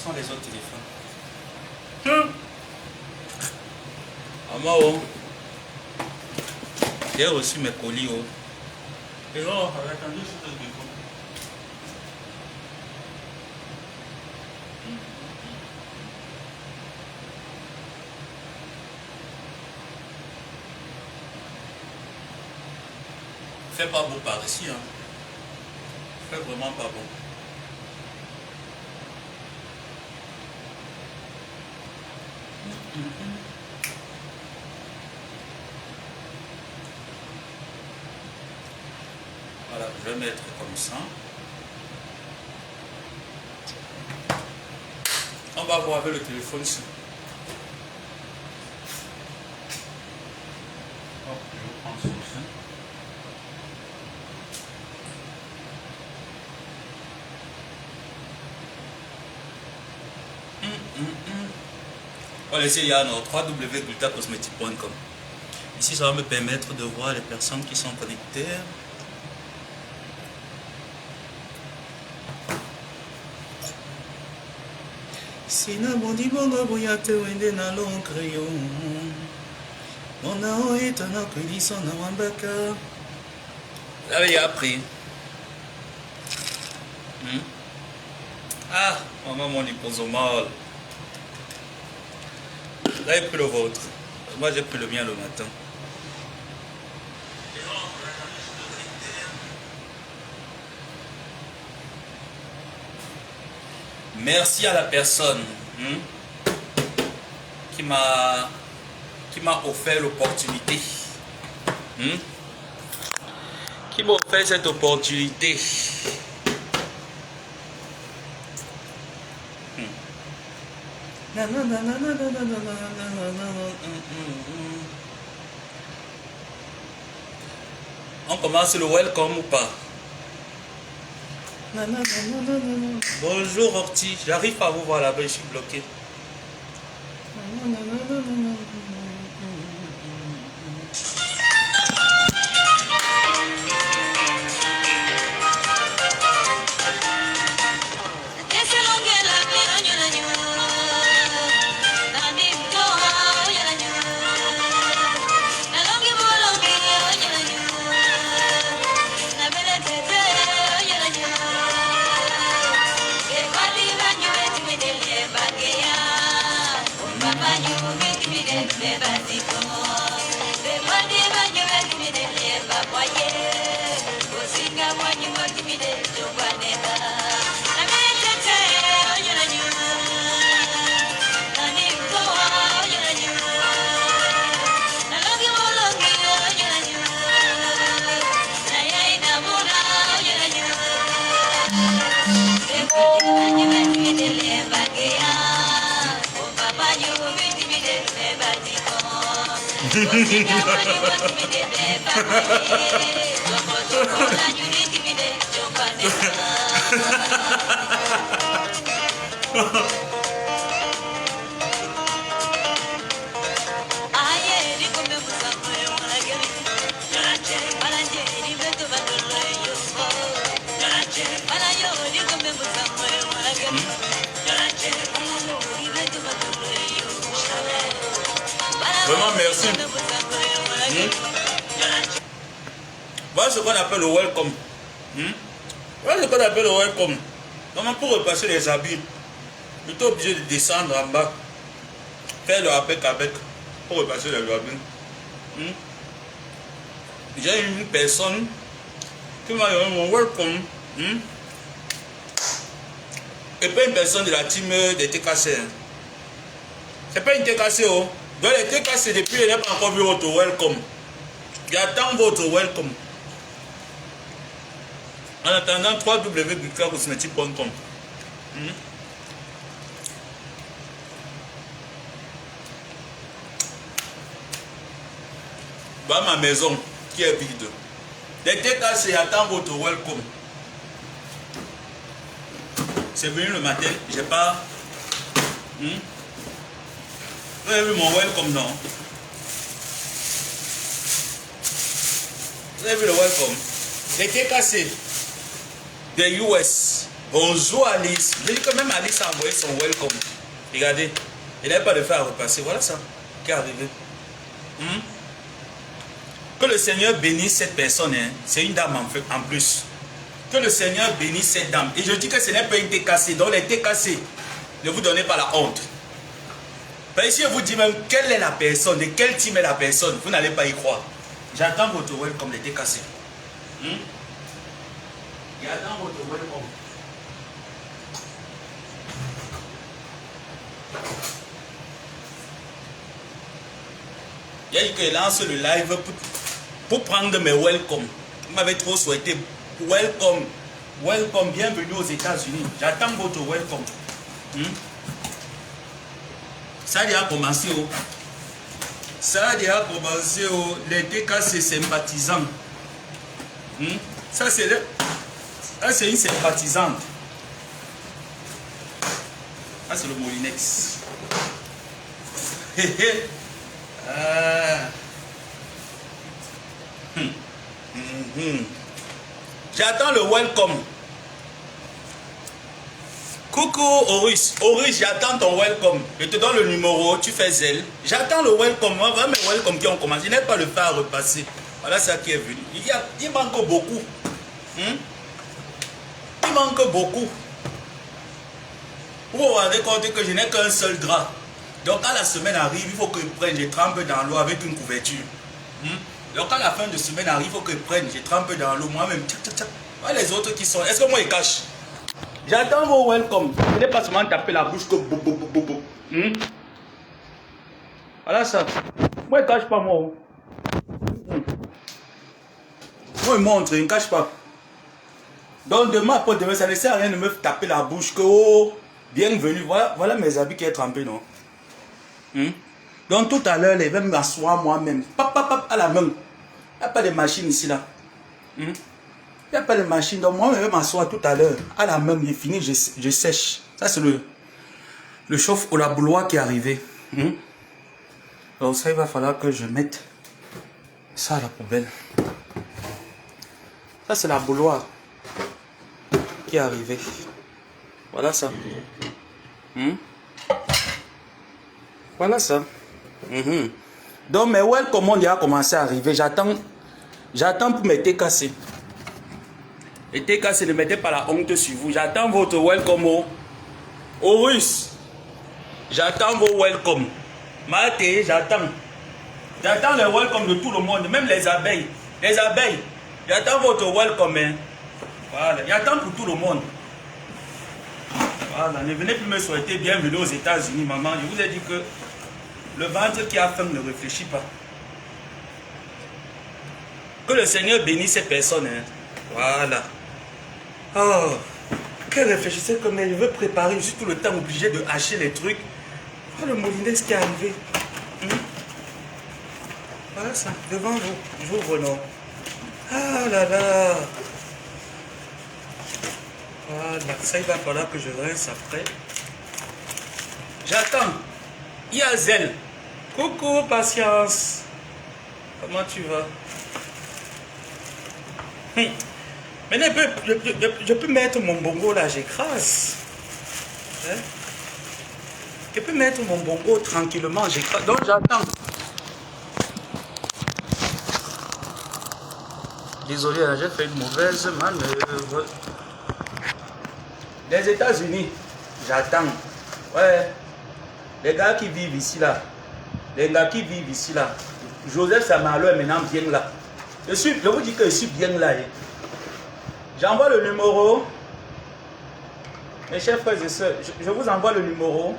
sont les autres téléphones? Maman, oh. J'ai reçu mes colis. Oh. Et oh, attendez sur le téléphone. Fait pas beau par ici, hein. Fait vraiment pas beau. Voilà, je vais mettre comme ça. On va voir avec le téléphone ici. Oh, je vais prendre ça aussi. On va laisser Yann au www.gultacosmetic.com. Ici, ça va me permettre de voir les personnes qui sont connectées. Sina bondi bongo boyate wende na long crayon. Mona o etana kwiliso na wambaka. Vous avez appris. Ah, maman mon liposomal. Vous avez pris le vôtre. Moi j'ai pris le mien le matin. Merci à la personne qui m'a offert l'opportunité. Qui m'a offert cette opportunité. On commence le welcome ou pas? Bonjour Orti, j'arrive pas à vous voir là-bas, je suis bloqué. Vraiment merci. Voilà ce qu'on appelle le welcome. Voilà ce qu'on appelle le welcome. Donc pour repasser les habits, je suis obligé de descendre en bas, faire le avec pour repasser les habits. J'ai une personne qui m'a donné mon welcome. Et pas une personne de la team des TKC. C'est pas une TKC. Oh. Dans les TKC, depuis, je n'ai pas encore vu votre welcome. J'attends votre welcome. En attendant, www.gultacosmetic.com. Dans ma maison qui est vide. Les TKC attendent votre welcome. C'est venu le matin, j'ai pas. Vous avez vu mon welcome, non? Vous avez vu le welcome? Les TKC des US. Bonjour Alice. J'ai dit que même Alice a envoyé son welcome. Regardez. Il n'avait pas de faire à repasser. Voilà ça qui est arrivé. Que le Seigneur bénisse cette personne. Hein. C'est une dame en plus. Que le Seigneur bénisse cette dame. Et je dis que ce n'est pas une TKC. Donc les TKC, ne vous donnez pas la honte. Parce que si je vous dis même quelle est la personne, de quel team est la personne, vous n'allez pas y croire. J'attends votre welcome, les TKC. J'attends votre welcome. Il y a eu que lance le live pour prendre mes welcome. Vous m'avez trop souhaité. Welcome. Welcome. Bienvenue aux États-Unis. J'attends votre welcome. Ça a déjà commencé. Oh. Ça a déjà commencé. Oh. Les TKC sympathisants. Ça, c'est une sympathisante. Ça, c'est le Molinex. J'attends le welcome. Coucou Horus. Horus, j'attends ton welcome. Je te donne le numéro, tu fais zèle. J'attends le welcome. Voilà mes welcome qui ont commencé. Je n'ai pas le faire à repasser. Voilà ça qui est venu. Il manque beaucoup. Il manque beaucoup. Vous vous rendez compte que je n'ai qu'un seul drap. Donc quand la semaine arrive, il faut que je prenne, je trempe dans l'eau avec une couverture. Donc quand la fin de semaine arrive, il faut que je prenne, je trempe dans l'eau moi-même. Voilà les autres qui sont. Est-ce que moi ils cachent? J'attends vos welcome. Je n'ai pas seulement taper la bouche que boum. Voilà ça. Moi ils cachent pas moi. Moi ils montrent, ils ne cachent pas. Donc demain après demain, ça ne sert à rien de me taper la bouche que oh, bienvenue. Voilà mes habits qui sont trempés, non? Donc tout à l'heure, je vais m'asseoir moi-même. À la main. Il n'y a pas de machine ici là. Il n'y a pas de machine. Donc moi, je vais m'asseoir tout à l'heure. À la main, j'ai fini, je sèche. Ça, c'est le chauffe au la bouloir qui est arrivé. Donc ça, il va falloir que je mette ça à la poubelle. Ça, c'est la bouloir qui est arrivé. Voilà ça. Voilà ça. Donc mes welcome on a commencé à arriver. J'attends pour mes TKC. Les TKC ne mettez pas la honte sur vous. J'attends votre welcome au russe. J'attends vos welcome. Maté, j'attends. J'attends les welcome de tout le monde, même les abeilles. Les abeilles. J'attends votre welcome. Hein. Voilà. J'attends pour tout le monde. Voilà. Ne venez plus me souhaiter bienvenue aux États-Unis, maman. Je vous ai dit que le ventre qui a faim ne réfléchit pas. Que le Seigneur bénisse ces personnes. Hein. Voilà. Oh, que réfléchissez comme elle veut préparer. Je suis tout le temps obligé de hacher les trucs. Voilà le molinex qui est arrivé. Voilà ça, devant vous. J'ouvre non. Ah là là. Voilà, ça il va falloir que je rince après. J'attends. Yazel. Coucou, patience. Comment tu vas? Maintenant, je peux mettre mon bongo là, j'écrase. Hein? Je peux mettre mon bongo tranquillement, j'écrase. Donc j'attends. Désolé, j'ai fait une mauvaise manœuvre. Les États-Unis, j'attends. Ouais. Les gars qui vivent ici là. Les gars qui vivent ici là. Joseph Samalo est maintenant bien là. Je vous dis que je suis bien là. J'envoie le numéro. Mes chers frères et sœurs, je vous envoie le numéro.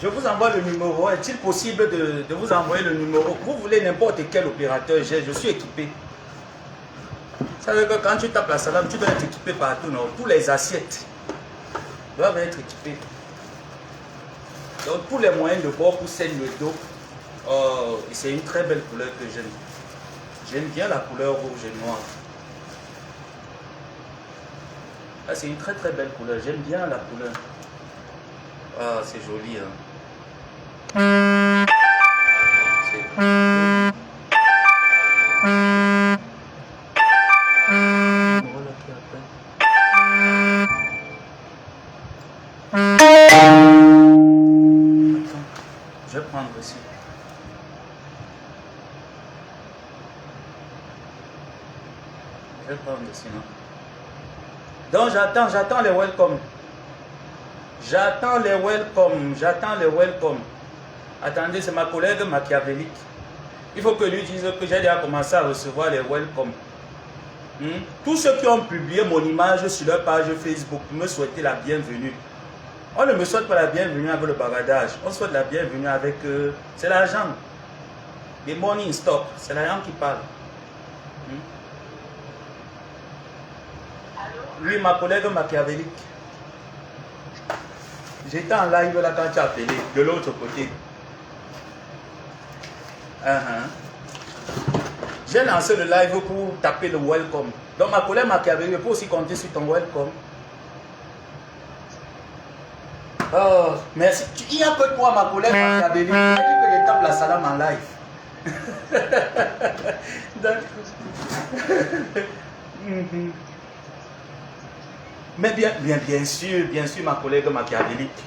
Je vous envoie le numéro. Est-il possible de vous envoyer le numéro? Vous voulez n'importe quel opérateur, je suis équipé. Ça veut dire que quand tu tapes la salade, tu dois être équipé partout, non? Tous les assiettes doivent être équipés. Donc tous les moyens de bord pour saigner le dos. Oh, c'est une très belle couleur que j'aime. J'aime bien la couleur rouge et noir. C'est une très belle couleur. J'aime bien la couleur. Ah, c'est joli. Hein. aussi. Je vais prendre aussi, non? Donc j'attends les welcome. J'attends les welcome. Attendez, c'est ma collègue machiavélique. Il faut que lui dise que j'ai déjà commencé à recevoir les welcome. Tous ceux qui ont publié mon image sur leur page Facebook me souhaitaient la bienvenue. On ne me souhaite pas la bienvenue avec le bagadage. On souhaite la bienvenue avec... c'est l'argent. Les money in stock. C'est l'argent qui parle. Oui, ma collègue machiavélique. J'étais en live là quand tu as appelé, de l'autre côté. J'ai lancé le live pour taper le welcome. Donc ma collègue machiavélique peut aussi compter sur ton welcome. Oh, merci. Il n'y a que toi, ma collègue machiavélique. J'ai dit que je tape la salam en live. Mais bien sûr, ma collègue machiavélique.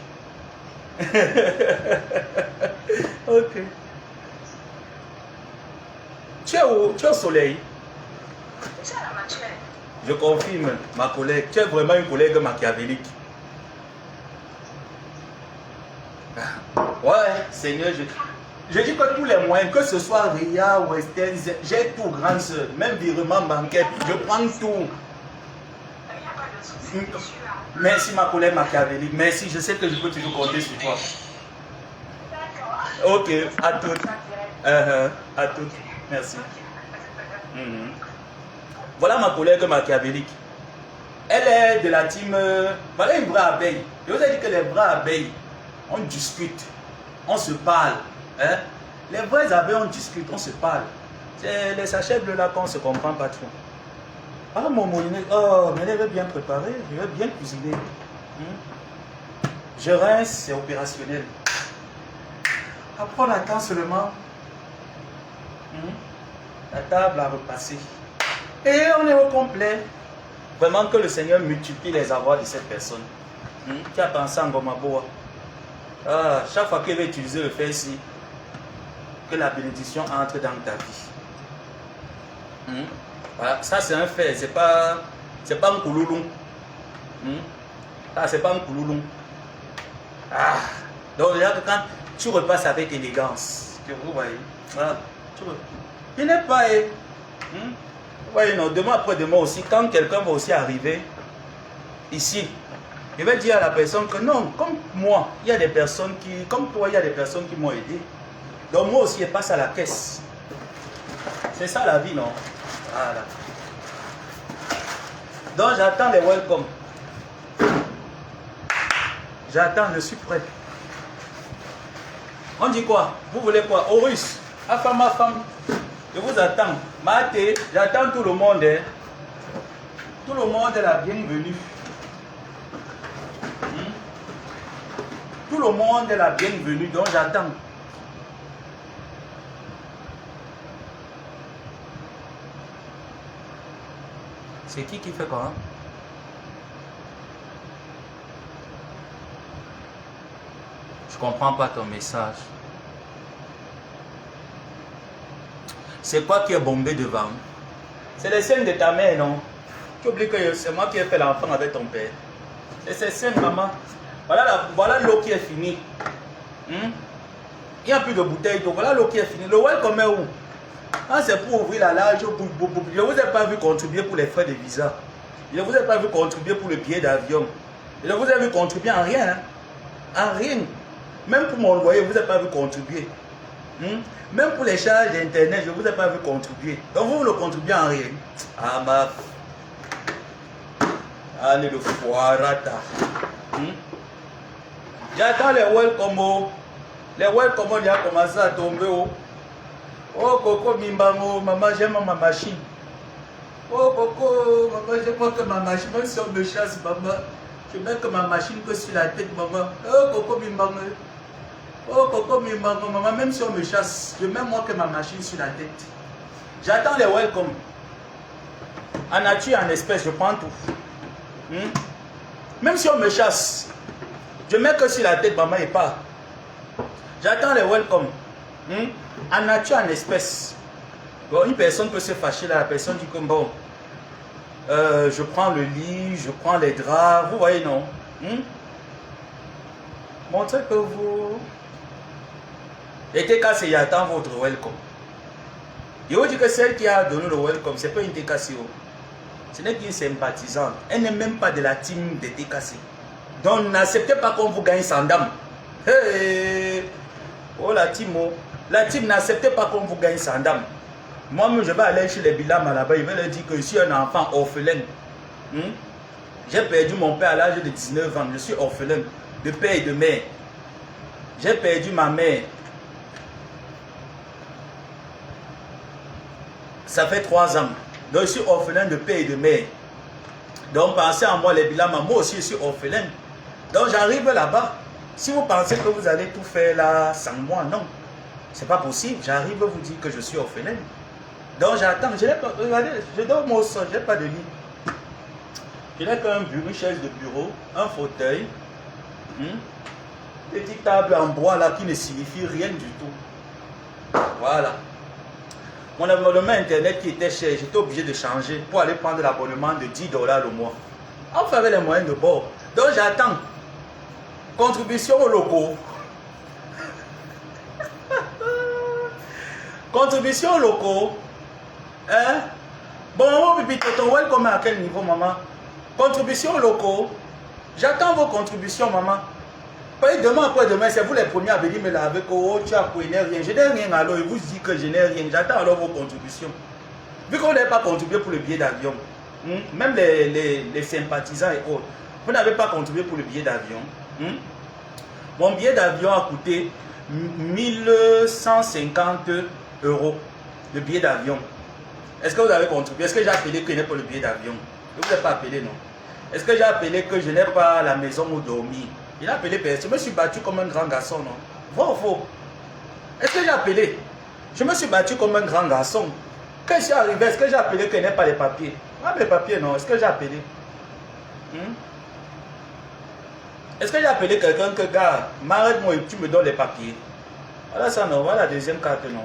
Ok. Tu es au soleil? Tu es à la matière. Je confirme, ma collègue. Tu es vraiment une collègue machiavélique. Ouais, Seigneur, je dis que tous les moyens, que ce soit Ria, Western, j'ai tout, grande soeur. Même virement bancaire, je prends tout. Merci ma collègue machiavélique. Merci, je sais que je peux toujours compter sur toi. Ok, à toutes. À toutes. Merci. Voilà ma collègue machiavélique. Elle est de la team... voilà une vraie abeille. Je vous ai dit que les vraies abeilles, on discute, on se parle. Hein? Les vraies abeilles, on discute, on se parle. C'est les sachets bleus là qu'on ne se comprend pas trop. Ah mon moulinet, oh, mais elle est bien préparée, je vais bien cuisiner. Je rince, c'est opérationnel. Après on attend seulement la table à repasser. Et on est au complet. Vraiment que le Seigneur multiplie les avoirs de cette personne. Qui a pensé en Gomaboa. Ah, chaque fois qu'il va utiliser le fait ici, que la bénédiction entre dans ta vie. Voilà, ça c'est un fait, c'est pas un kouloulou. Ça c'est pas un kouloulou. Ah, donc là quand tu repasses avec élégance, que vous voyez, voilà, il n'est pas. Vous voyez, non, demain après demain aussi, quand quelqu'un va aussi arriver ici, il va dire à la personne que non, comme moi, il y a des personnes qui, comme toi, il y a des personnes qui m'ont aidé. Donc moi aussi, je passe à la caisse. C'est ça la vie, non? Voilà. Donc j'attends les welcome. J'attends, je suis prêt. On dit quoi? Vous voulez quoi? Horus, ma femme, je vous attends. Maté, j'attends tout le monde. Hein. Tout le monde est la bienvenue. Tout le monde est la bienvenue, donc j'attends. C'est qui fait quoi? Je comprends pas ton message. C'est quoi qui est bombé devant? C'est les scènes de ta mère, non? Tu oublies que c'est moi qui ai fait l'enfant avec ton père. C'est ces scènes, maman. Voilà l'eau qui est finie. Il n'y a plus de bouteille d'eau. Voilà l'eau qui est finie. Le welcome est où? Ah, c'est pour ouvrir la large. Je ne vous ai pas vu contribuer pour les frais de visa. Je ne vous ai pas vu contribuer pour le billet d'avion. Je ne vous ai vu contribuer en rien. Hein? En rien. Même pour mon loyer, je ne vous ai pas vu contribuer. Même pour les charges d'internet, je ne vous ai pas vu contribuer. Donc vous ne contribuez en rien. Ah ma... Allez le foirata. J'attends les welcome. Les welcome, il a commencé à tomber. Oh Coco Mimbango, maman j'aime ma machine. Oh Coco, maman j'aime que ma machine, même si on me chasse, maman, je mets que ma machine que sur la tête, maman. Oh Coco Mimbango. Oh Coco Mimbango, maman, même si on me chasse, je mets moi que ma machine sur la tête. J'attends les welcome. En nature, en espèce, je prends tout. Même si on me chasse, je mets que sur la tête, maman, et pas. J'attends les welcome. En nature, en espèce. Bon, une personne peut se fâcher là, la personne dit comme bon, je prends le lit, je prends les draps, vous voyez non? Montrez que vous... Et TKC, il attend votre welcome. Il vous dit que celle qui a donné le welcome, c'est pas une TKC. Ce n'est qu'une sympathisante. Elle n'est même pas de la team de TKC. Donc n'acceptez pas qu'on vous gagne sans dame. Hey. Oh la team, oh. La team n'acceptez pas qu'on vous gagne sans dame. Moi-même, je vais aller chez les Bilama là-bas. Il va leur dire que je suis un enfant orphelin. J'ai perdu mon père à l'âge de 19 ans. Je suis orphelin de père et de mère. J'ai perdu ma mère. Ça fait 3 ans. Donc, je suis orphelin de père et de mère. Donc, pensez à moi, les Bilama. Moi aussi, je suis orphelin. Donc, j'arrive là-bas. Si vous pensez que vous allez tout faire là sans moi, non. C'est pas possible. J'arrive vous dire que je suis orphelin. Donc j'attends, je n'ai pas, regardez, je dors au sol, je n'ai pas de lit. Je n'ai qu'un bureau, une chaise de bureau, un fauteuil, petite table en bois là qui ne signifie rien du tout. Voilà. Mon abonnement internet qui était cher, j'étais obligé de changer pour aller prendre l'abonnement de $10 le mois. Enfin avec les moyens de bord. Donc j'attends. Contribution aux locaux. Contribution aux locaux. Hein? Bon, maman, pipi, ton welcome à quel niveau, maman? Contribution aux locaux. J'attends vos contributions, maman. Demain après demain, c'est vous les premiers à venir me laver. Oh, tu as pris rien. Je n'ai rien alors. Il vous dit que je n'ai rien. J'attends alors vos contributions. Vu qu'on n'avait pas contribué pour le billet d'avion, même les sympathisants et autres, vous n'avez pas contribué pour le billet d'avion. Mon billet d'avion a coûté 1150 €. Le billet d'avion. Est-ce que vous avez contribué? Est-ce que j'ai appelé que je n'ai pas le billet d'avion? Je ne vous ai pas appelé, non? Est-ce que j'ai appelé que je n'ai pas la maison où dormir? Il a appelé personne. Je me suis battu comme un grand garçon, non? Vrai ou faux? Est-ce que j'ai appelé? Je me suis battu comme un grand garçon. Quand je suis arrivé, est-ce que j'ai appelé que je n'ai pas les papiers? Pas les papiers, non. Est-ce que j'ai appelé? Est-ce que j'ai appelé quelqu'un que, gars, m'arrête-moi et tu me donnes les papiers? Voilà ça, non. Voilà la deuxième carte, non.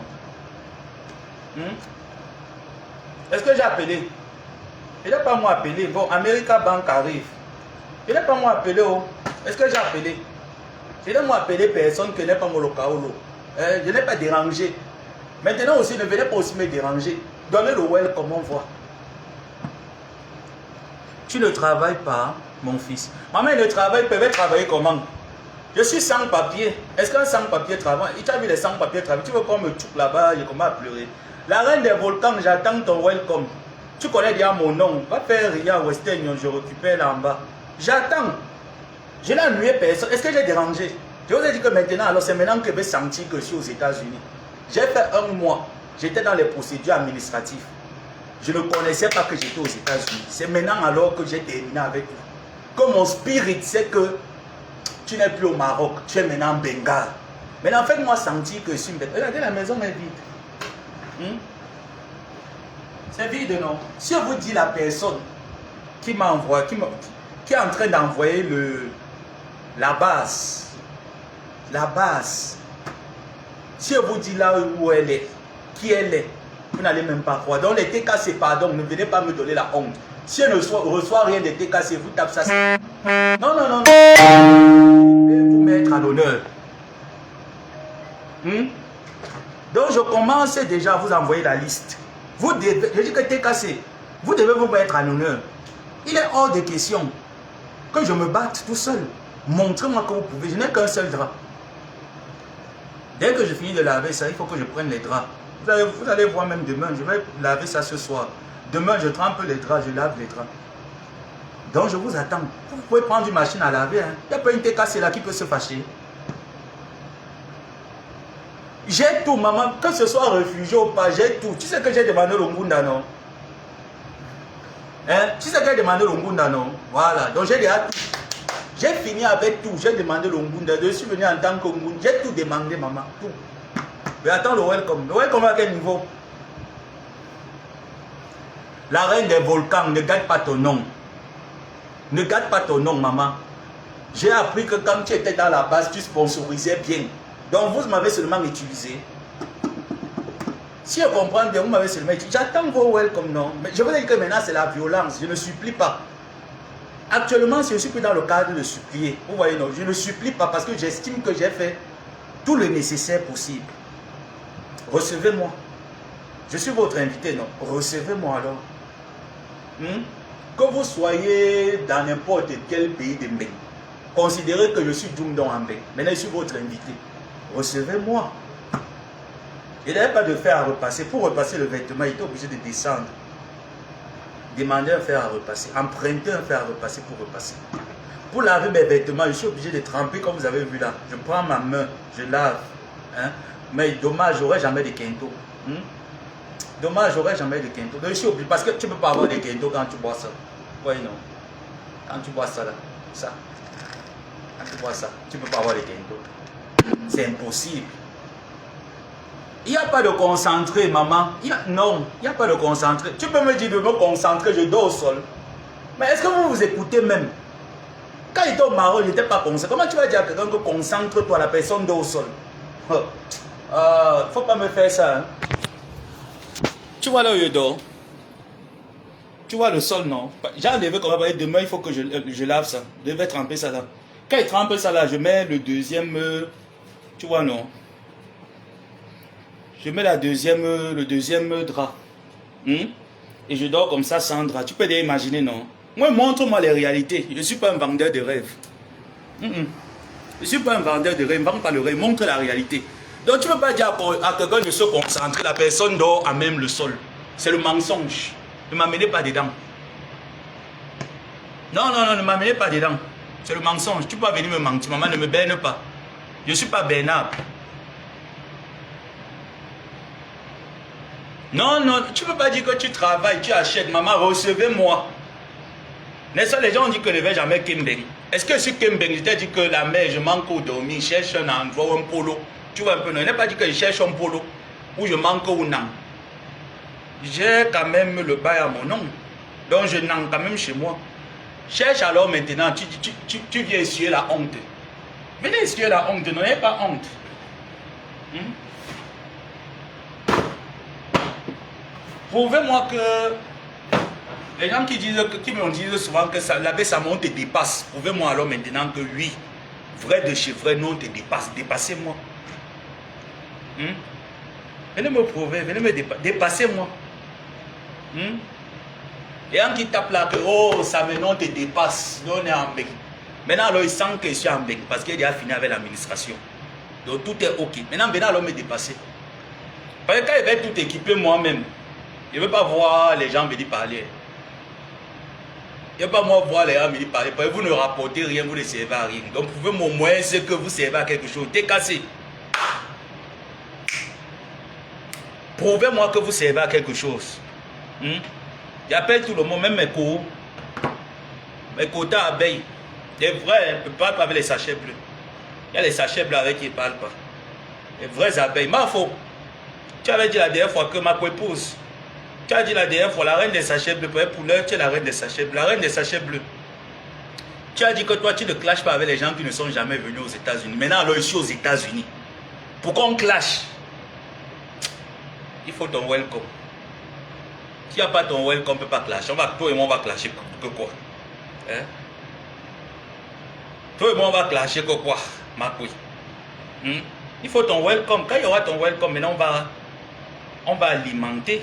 Est-ce que j'ai appelé? Il n'a pas moi appelé. Bon, America Bank arrive. Il n'a pas moi appelé. Oh. Est-ce que j'ai appelé? Je n'ai moi appelé personne qui n'est pas mon local. Je n'ai pas dérangé. Maintenant aussi, ne venez pas aussi me déranger. Donnez le welcome, on voit. Tu ne travailles pas, mon fils. Maman, il ne travaille pas. Il va travailler comment? Je suis sans papier. Est-ce qu'un sans papier travaille? Il t'a vu les sans papiers travailler. Tu veux qu'on me tchouk là-bas? Je commence à pleurer. La reine des volcans, j'attends ton welcome. Tu connais déjà mon nom. Va faire rien à Western, je récupère là en bas. J'attends. Je n'ai ennuyé personne. Est-ce que j'ai dérangé? Je vous ai dit que maintenant, alors c'est maintenant que je vais sentir que je suis aux États-Unis. J'ai fait 1 mois. J'étais dans les procédures administratives. Je ne connaissais pas que j'étais aux États-Unis. C'est maintenant alors que j'ai terminé avec vous. Que mon spirit sait que tu n'es plus au Maroc. Tu es maintenant en Bengale. Maintenant, faites-moi sentir que je suis... Regardez, la maison est vide. C'est vide, non? Si je vous dis la personne qui m'a envoyé, qui est en train d'envoyer la base, si je vous dis là où elle est, qui elle est, vous n'allez même pas croire. Donc les TKC, pardon, ne venez pas me donner la honte. Si je ne reçois rien des TKC, vous tapez ça. Non, non, non. Je vais vous mettre à l'honneur. Donc je commence déjà à vous envoyer la liste. Vous devez, je dis que TKC, vous devez vous mettre à l'honneur. Il est hors de question que je me batte tout seul. Montrez-moi que vous pouvez. Je n'ai qu'un seul drap. Dès que je finis de laver ça, il faut que je prenne les draps. Vous allez voir même demain, je vais laver ça ce soir. Demain, je trempe les draps, je lave les draps. Donc je vous attends. Vous pouvez prendre une machine à laver. Hein. Il n'y a pas une TKC là qui peut se fâcher. J'ai tout, maman. Que ce soit réfugié ou pas, j'ai tout. Tu sais que j'ai demandé le Ngunda, non? Hein? Tu sais que j'ai demandé le Ngunda, non? Voilà. Donc j'ai déjà tout. J'ai fini avec tout. J'ai demandé le Ngunda. Je suis venu en tant que Ngunda. J'ai tout demandé, maman. Tout. Mais attends le welcome. Le welcome à quel niveau? La reine des volcans, ne garde pas ton nom. Ne garde pas ton nom, maman. J'ai appris que quand tu étais dans la base, tu sponsorisais bien. Donc vous m'avez seulement utilisé. Si je comprends bien, vous m'avez seulement dit, j'attends vos welcome, non. Mais je veux dire que maintenant, c'est la violence. Je ne supplie pas. Actuellement, je suis plus dans le cadre de supplier. Vous voyez, non, je ne supplie pas parce que j'estime que j'ai fait tout le nécessaire possible. Recevez-moi. Je suis votre invité, non? Recevez-moi alors. Que vous soyez dans n'importe quel pays de Mbeng, considérez que je suis Djumdon en Mbeng. Maintenant, je suis votre invité. Recevez-moi. Il n'avait pas de fer à repasser. Pour repasser le vêtement, il était obligé de descendre. Demander un fer à repasser. Emprunter un fer à repasser pour repasser. Pour laver mes vêtements, je suis obligé de tremper comme vous avez vu là. Je prends ma main, je lave. Hein? Mais dommage, j'aurais jamais de quinto. Dommage, j'aurais jamais de quinto. Donc je suis obligé, parce que tu ne peux pas avoir de quinto quand tu bois ça. Oui, non. Quand tu bois ça là, ça. Quand tu bois ça, tu ne peux pas avoir de quinto. C'est impossible. Il n'y a pas de concentré, maman. Non, il n'y a pas de concentré. Tu peux me dire de me concentrer, je dors au sol. Mais est-ce que vous vous écoutez même? Quand il était au Maroc, il n'était pas concentré. Comment tu vas dire à quelqu'un que concentre-toi, la personne dort au sol? Faut pas me faire ça. Hein? Tu vois là où je dors? Tu vois le sol, non? J'ai enlevé comme ça, demain il faut que je lave ça. Je vais tremper ça là. Quand il trempe ça là, je mets le deuxième. Tu vois, non? Je mets le deuxième drap. Et je dors comme ça sans drap. Tu peux déjà imaginer, non? Moi, montre-moi les réalités. Je ne suis pas un vendeur de rêves. Je ne suis pas un vendeur de rêves. Ne vends pas le rêve. Montre la réalité. Donc, tu ne peux pas dire à quelqu'un de se concentrer. La personne dort à même le sol. C'est le mensonge. Ne m'amenez pas dedans. Non, non, non, ne m'amenez pas dedans. C'est le mensonge. Tu peux pas venir me mentir. Maman, ne me baigne pas. Je ne suis pas baignable. Non, non, tu ne peux pas dire que tu travailles, tu achètes. Maman, recevez-moi. N'est-ce pas, les gens ont dit que je ne vais jamais Kembeng. Est-ce que sur Kembeng, je t'ai dit que la mère, je manque au dormir, je cherche un endroit ou un polo. Tu vois un peu, non, je n'ai pas dit que je cherche un polo ou je manque au non. J'ai quand même le bail à mon nom. Donc je n'en quand même chez moi. Cherche alors maintenant, tu viens essuyer la honte. Venez essuyer la honte, non, n'ayez pas honte. Prouvez-moi que les gens qui me disent souvent que l'abbé Samon te dépasse. Prouvez-moi alors maintenant que oui, vrai de chez vrai, non te dépasse. Dépassez-moi. Venez me prouver, venez me dépassez-moi. Et un qui tape là que oh, ça maintenant te dépasse. Nous on est en bec. Maintenant alors il sent que je suis en bec parce qu'il a fini avec l'administration. Donc tout est ok. Maintenant alors me dépasser. Parce que quand il va tout équiper moi-même. Je ne veux pas voir les gens me dire parler. Je ne veux pas moi voir les gens me dire parler. Parce que vous ne rapportez rien, vous ne servez à rien. Donc, prouvez-moi au moins ce que vous servez à quelque chose. T'es cassé. Prouvez-moi que vous servez à quelque chose. J'appelle tout le monde, même mes cours. Mes quotas abeilles. Les vrais, ne parlent pas avec les sachets bleus. Il y a les sachets bleus avec qui ils ne parlent pas. Les vraies abeilles. Ma faute. Tu avais dit la dernière fois que ma épouse. Tu as dit la dernière fois, la reine des sachets bleus, pour l'heure, tu es la reine des sachets bleus. La reine des sachets bleus. Tu as dit que toi, tu ne clashes pas avec les gens qui ne sont jamais venus aux États-Unis. Maintenant, alors, je suis aux États-Unis. Pourquoi on clash? Il faut ton welcome. S'il n'y a pas ton welcome, on ne peut pas clasher. Toi et moi, on va clasher que quoi? Hein? Toi et moi, on va clasher que quoi? Makoui. Il faut ton welcome. Quand il y aura ton welcome, maintenant, on va alimenter.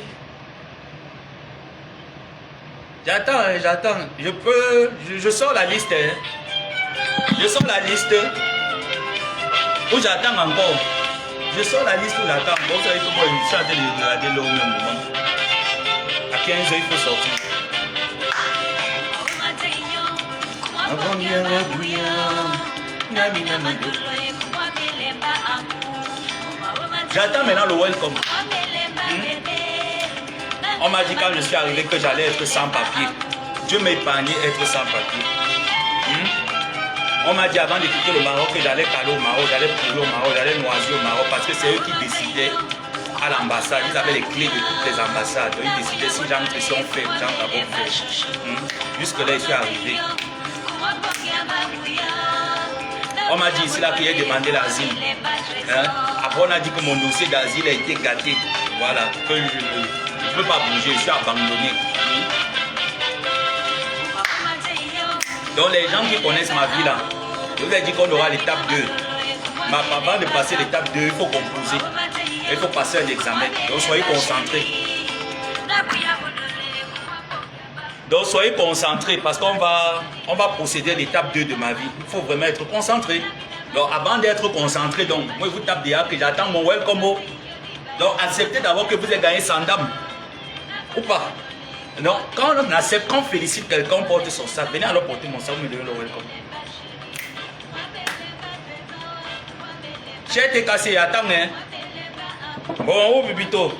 J'attends, j'attends. Je sors la liste. Je sors la liste. Où j'attends encore. Je sors la liste où j'attends. Bon, ça, il faut que je suis en train de regarder là au même moment. À 15 h, il faut sortir. J'attends maintenant le welcome. On m'a dit quand je suis arrivé que j'allais être sans papier. Dieu m'a épargné être sans papier. On m'a dit avant de quitter le Maroc que j'allais caler au Maroc, j'allais pourrir au Maroc, j'allais noisier au Maroc parce que c'est eux qui décidaient à l'ambassade. Ils avaient les clés de toutes les ambassades. Donc ils décidaient si j'entre ici on fait, j'entre d'abord fait. Jusque là je suis arrivé. On m'a dit ici là qu'il a demandé l'asile. Après on a dit que mon dossier d'asile a été gâté. Voilà, que je ne peux pas bouger, je suis abandonné. Donc les gens qui connaissent ma vie là, je vous ai dit qu'on aura l'étape 2. Mais avant de passer l'étape 2, il faut composer. Il faut passer un examen. Donc soyez concentrés. Donc soyez concentrés parce qu'on va procéder à l'étape 2 de ma vie. Il faut vraiment être concentré. Donc avant d'être concentré, donc moi je vous tape déjà que j'attends mon welcome. Donc acceptez d'abord que vous avez gagné 100 dames. Ou pas. Donc quand on accepte, quand on félicite quelqu'un, on porte son sac. Venez alors porter mon sac, vous me donnez le welcome. J'ai été cassé, attends hein. Bon, où Bibito?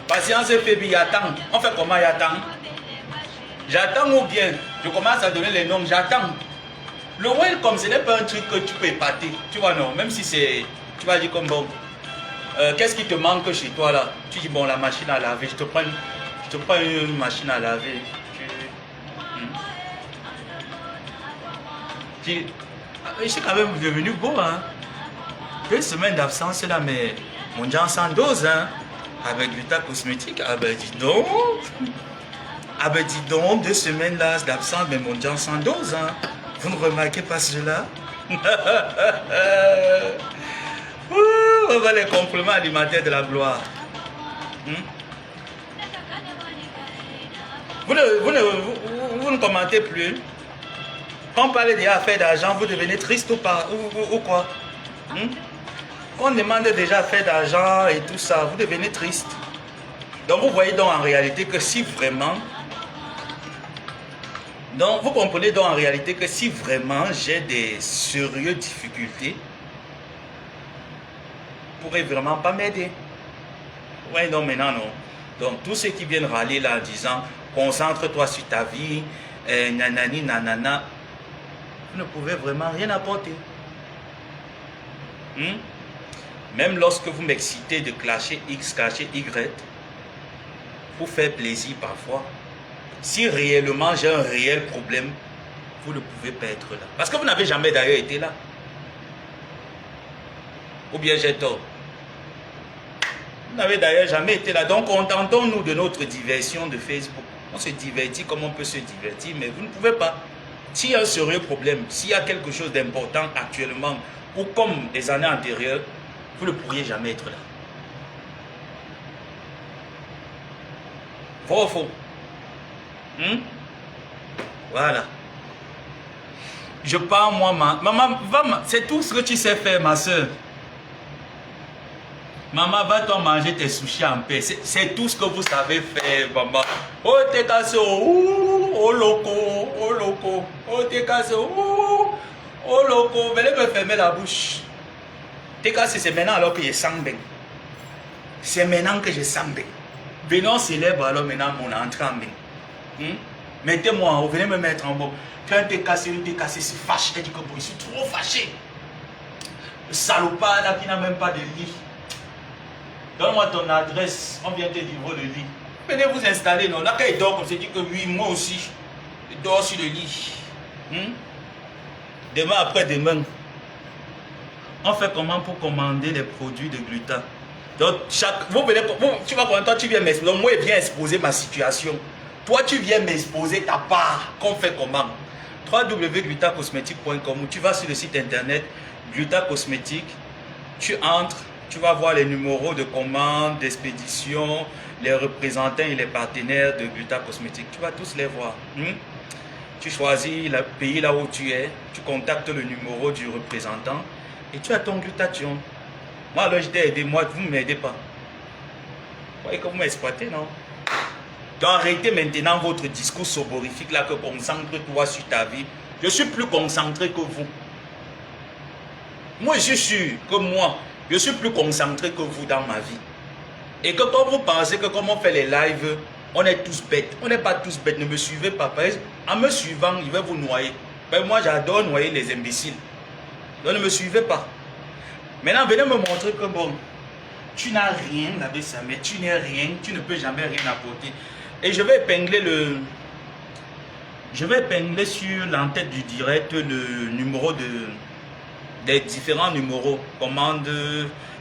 Patience Fébi, j'attends. On fait comment j'attends? J'attends ou bien je commence à donner les noms, j'attends. Le welcome, ce n'est pas un truc que tu peux épater. Tu vois, non, même si c'est. Tu vas dire comme bon. Qu'est-ce qui te manque chez toi là? Tu dis bon, la machine à laver. Je te prends une machine à laver. Je suis quand même devenu beau, hein. 2 semaines d'absence là, mais mon Dieu, sans dose, hein. Avec Gluta cosmétique, ah ben dis donc. Ah ben dis donc, 2 semaines là d'absence, mais mon Dieu, sans dose, hein. Vous ne remarquez pas cela? On va les compléments alimentaires de la gloire. Vous ne commentez plus. Quand on parle des affaires d'argent, vous devenez triste ou pas? Ou quoi? Quand on demande déjà affaires d'argent et tout ça, vous devenez triste. Donc vous voyez donc en réalité que si vraiment... Donc vous comprenez donc en réalité que si vraiment j'ai des sérieuses difficultés, vous ne pourrez vraiment pas m'aider. Oui, non, maintenant non. Donc tous ceux qui viennent râler là en disant concentre-toi sur ta vie, nanani, nanana, vous ne pouvez vraiment rien apporter. Même lorsque vous m'excitez de clasher X, clasher Y, pour faire plaisir parfois, si réellement j'ai un réel problème, vous ne pouvez pas être là. Parce que vous n'avez jamais d'ailleurs été là. Ou bien j'ai tort. Vous n'avez d'ailleurs jamais été là. Donc contentons-nous de notre diversion de Facebook. On se divertit comme on peut se divertir, mais vous ne pouvez pas. S'il y a un sérieux problème, s'il y a quelque chose d'important actuellement, ou comme les années antérieures, vous ne pourriez jamais être là. Faux ou faux? Voilà. Je pars moi, maman, c'est tout ce que tu sais faire, ma soeur. Maman, va-toi manger tes sushis en paix. C'est tout ce que vous savez faire, maman. Oh, t'es cassé, oh, loco, oh, loco. Oh, t'es cassé, oh, loco. Venez me fermer la bouche. T'es cassé, c'est maintenant alors que je sens bien. C'est maintenant que je sens bien. Venons célèbre alors maintenant mon entrée en bien. Mettez-moi en haut, venez me mettre en haut. Quand t'es cassé, c'est fâché. Elle dit que bon, je suis trop fâché. Le salopard là qui n'a même pas de lit. Donne-moi ton adresse, on vient te livrer le lit. Venez vous installer, non? Là, quand il dort, on se dit que oui, moi aussi, je dors sur le lit. Demain, après-demain, on fait comment pour commander les produits de Gluta? Donc, tu vas comment? Toi, tu viens m'exposer. Moi, je viens exposer ma situation. Toi, tu viens m'exposer ta part. Qu'on fait comment? www.glutacosmétique.com ou tu vas sur le site internet Gluta Cosmétique, tu entres. Tu vas voir les numéros de commande, d'expédition, les représentants et les partenaires de Gluta Cosmétique. Tu vas tous les voir. Tu choisis le pays là où tu es, tu contactes le numéro du représentant et tu as ton glutathion. Moi, alors je t'ai aidé, moi, vous ne m'aidez pas. Vous voyez que vous m'exploitez, non? Donc arrêtez maintenant votre discours soborifique là que concentre-toi sur ta vie. Je suis plus concentré que vous. Moi, je suis sûr que moi, je suis plus concentré que vous dans ma vie. Et que quand vous pensez que comme on fait les lives, on est tous bêtes. On n'est pas tous bêtes, ne me suivez pas. En me suivant, il va vous noyer. Moi, j'adore noyer les imbéciles. Donc ne me suivez pas. Maintenant, venez me montrer que bon, tu n'as rien avec ça, mais tu n'es rien, tu ne peux jamais rien apporter. Et je vais épingler sur l'entête du direct le numéro des différents numéros, commande,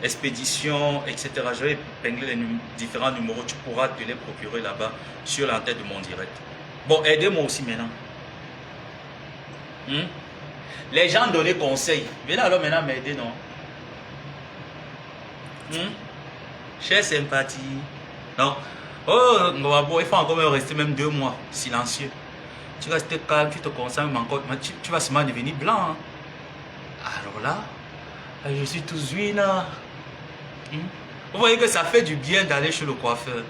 expédition, etc. Je vais épingler les différents numéros, tu pourras te les procurer là-bas sur l'antenne de mon direct. Bon, aidez-moi aussi maintenant. Les gens donnent conseil. Venez alors maintenant m'aider, non? Chère sympathie. Non. Oh, il faut encore me rester même 2 mois, silencieux. Tu restes calme, tu te concentres encore. Tu vas seulement devenir blanc. Hein? Alors là, je suis tout zuina. Vous voyez que ça fait du bien d'aller chez le coiffeur.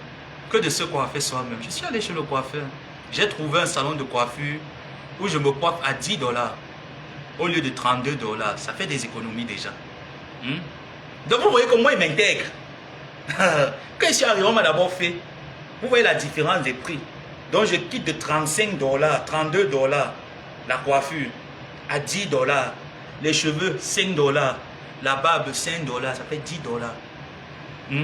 Que de se coiffer soi-même. Je suis allé chez le coiffeur. J'ai trouvé un salon de coiffure où je me coiffe à 10 $ au lieu de 32 $. Ça fait des économies déjà. Donc vous voyez que moi, il m'intègre. Quand je suis arrivé, on m'a d'abord fait. Vous voyez la différence des prix. Donc je quitte de 35 $, 32 $, la coiffure, à 10 $. Les cheveux, 5 $. La barbe, 5 $. Ça fait 10 $.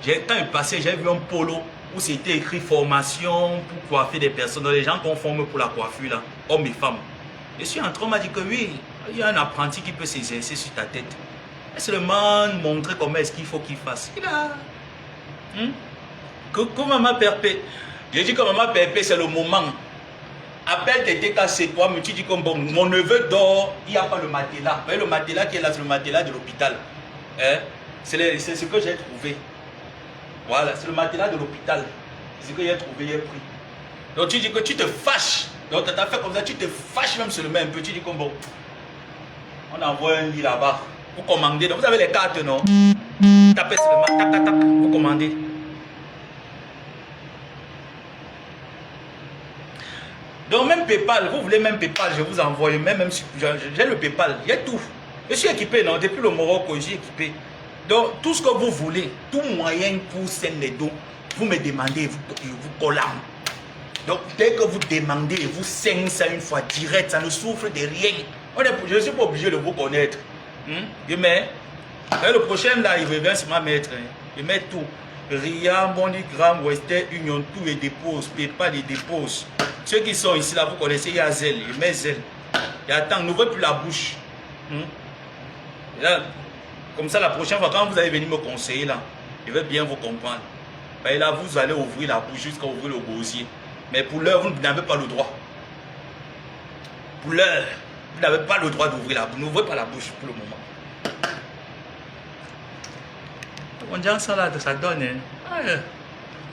Quand je passais, j'ai vu un polo où c'était écrit formation pour coiffer des personnes. Donc les gens qu'on forme pour la coiffure, là, hommes et femmes. Je suis entré, on m'a dit que oui, il y a un apprenti qui peut s'exercer sur ta tête. Et seulement montrer comment est-ce qu'il faut qu'il fasse. Il a... Coucou maman Perpé. J'ai dit que maman Perpé, c'est le moment. Appelle tes TK, c'est toi, mais tu dis que bon, mon neveu dort, il n'y a pas le matelas. Vous voyez le matelas qui est là, c'est le matelas de l'hôpital. C'est ce que j'ai trouvé. Voilà, c'est le matelas de l'hôpital. C'est ce que j'ai trouvé, j'ai pris. Donc tu dis que tu te fâches. Donc tu as fait comme ça, tu te fâches même seulement un peu. Tu dis que bon, on envoie un lit là-bas. Vous commandez. Donc vous avez les cartes, non? Tapez seulement, tac, tac, tac, vous commandez. Donc même PayPal, vous voulez même PayPal, je vous envoie, même si j'ai le PayPal, il y a tout. Je suis équipé, non? Depuis le Maroc, je suis équipé. Donc tout ce que vous voulez, tout moyen pour sceller les dos, vous me demandez, vous collant. Donc dès que vous demandez, vous saignez ça une fois direct, ça ne souffre de rien. Je ne suis pas obligé de vous connaître. Je mets, le prochain là, il revient sur ma maître. Je mets tout. Ria, MoneyGram, Western Union, tout et dépose, PayPal et dépose. Ceux qui sont ici là, vous connaissez, il y a Zelle, je mets Zelle. Et attends, n'ouvrez plus la bouche. Et là, comme ça, la prochaine fois, quand vous allez venir me conseiller là, je vais bien vous comprendre. Et là, vous allez ouvrir la bouche jusqu'à ouvrir le gosier. Mais pour l'heure, vous n'avez pas le droit. Pour l'heure, vous n'avez pas le droit d'ouvrir la bouche. N'ouvrez pas la bouche pour le moment. On dirait ça là, ça donne.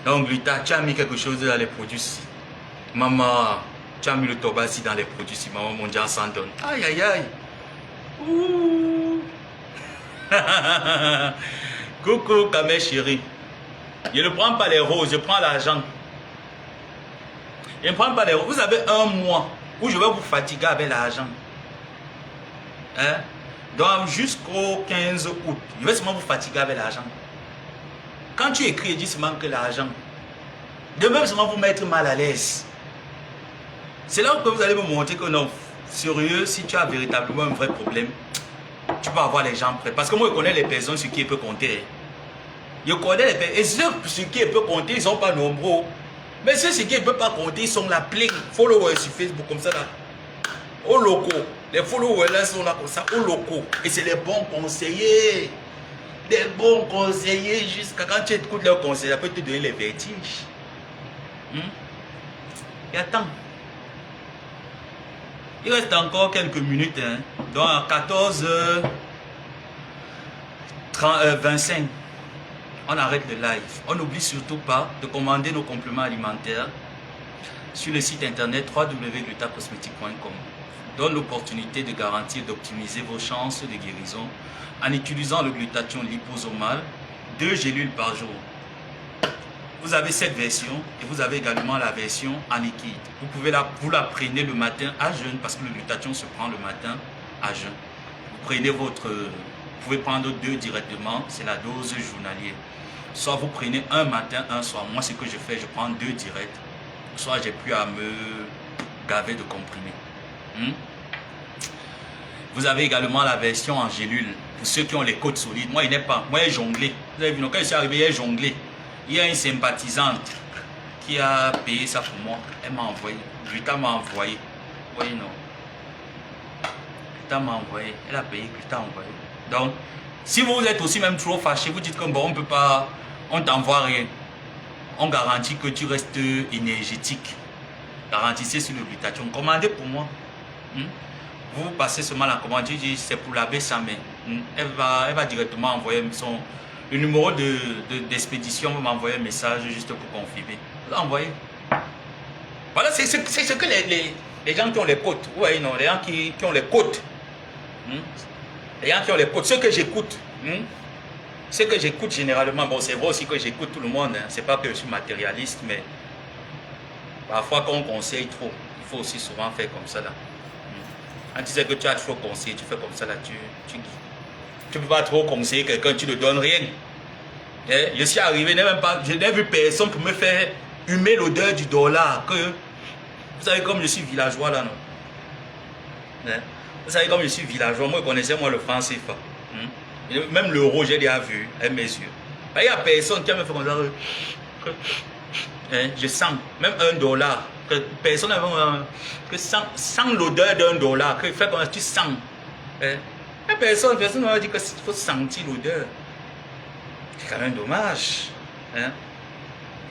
Donc, Luta, tu as mis quelque chose dans les produits. Maman, tu as mis le tobassi dans les produits. Maman, mon Dieu, ça donne. Aïe, aïe, aïe. Ouh. Coucou, Kamé chérie. Je ne prends pas les roses, je prends l'argent. Je ne prends pas les roses. Vous avez un mois où je vais vous fatiguer avec l'argent. Donc, jusqu'au 15 août, je vais seulement vous fatiguer avec l'argent. Quand tu écris, dis seulement que l'argent. De même, seulement vous mettre mal à l'aise. C'est là que vous allez me montrer que non, sérieux, si tu as véritablement un vrai problème, tu peux avoir les gens prêts. Parce que moi, je connais les personnes sur qui je peux compter. Je connais les personnes. Et ceux sur qui je peux compter, ils ne sont pas nombreux. Mais ceux sur qui je ne peux pas compter, ils sont là plein. Followers sur Facebook, comme ça là. Aux locaux. Les followers là sont là comme ça, aux locaux. Et c'est les bons conseillers. Des bons conseillers jusqu'à quand tu écoutes leurs conseils, ça peut te donner les vertiges. Et attends. Il reste encore quelques minutes. Donc à 14h25, on arrête le live. On n'oublie surtout pas de commander nos compléments alimentaires sur le site internet www.glutacosmetic.com. Donne l'opportunité de garantir d'optimiser vos chances de guérison en utilisant le glutathion liposomal, 2 gélules par jour. Vous avez cette version et vous avez également la version en liquide. Vous la prenez le matin à jeûne parce que le glutathion se prend le matin à jeûne. Vous prenez vous pouvez prendre 2 directement, c'est la dose journalière. Soit vous prenez un matin, un soir. Moi, ce que je fais, je prends 2 directs. Soit j'ai plus à me gaver de comprimés. Vous avez également la version en gélule pour ceux qui ont les côtes solides. Moi, il n'est pas. Moi, il est jonglé. Vous avez vu, quand je suis arrivé, il est jonglé. Il y a une sympathisante qui a payé ça pour moi. Elle m'a envoyé. Rita m'a envoyé. Oui, non. Christa m'a envoyé. Elle a payé, Christa a envoyé. Donc, si vous êtes aussi même trop fâché, vous dites que bon, on ne peut pas, on t'envoie rien. On garantit que tu restes énergétique. Garantissez sur le glutathion. Commandez pour moi. Vous passez seulement la commande. Tu dis c'est pour l'abbé Samé. Elle va directement envoyer le numéro d'expédition. Va m'envoyer un message juste pour confirmer. Vous l'envoyez. Voilà, c'est ce que les gens qui ont les côtes. Vous voyez, non, les gens qui ont les côtes. Les gens qui ont les côtes. Ceux que j'écoute. Ce que j'écoute généralement, bon c'est vrai aussi que j'écoute tout le monde, hein. C'est pas que je suis matérialiste, mais parfois quand on conseille trop, il faut aussi souvent faire comme ça là. Quand tu sais que tu as trop conseillé, tu fais comme ça là, tu peux pas trop conseiller quelqu'un, tu ne donnes rien. Et je suis arrivé, je n'ai vu personne pour me faire humer l'odeur du dollar. Que, vous savez comme je suis villageois là, non? Vous savez comme je suis villageois, moi je connaissais moi le franc CFA. Même l'euro, j'ai déjà vu avec mes yeux. Il n'y a personne qui a me fait comme ça. Je sens, même $1, que personne que sent l'odeur $1, que fait comme ça, tu sens. Il n'y a personne ne va dire qu'il faut sentir l'odeur. C'est quand même dommage.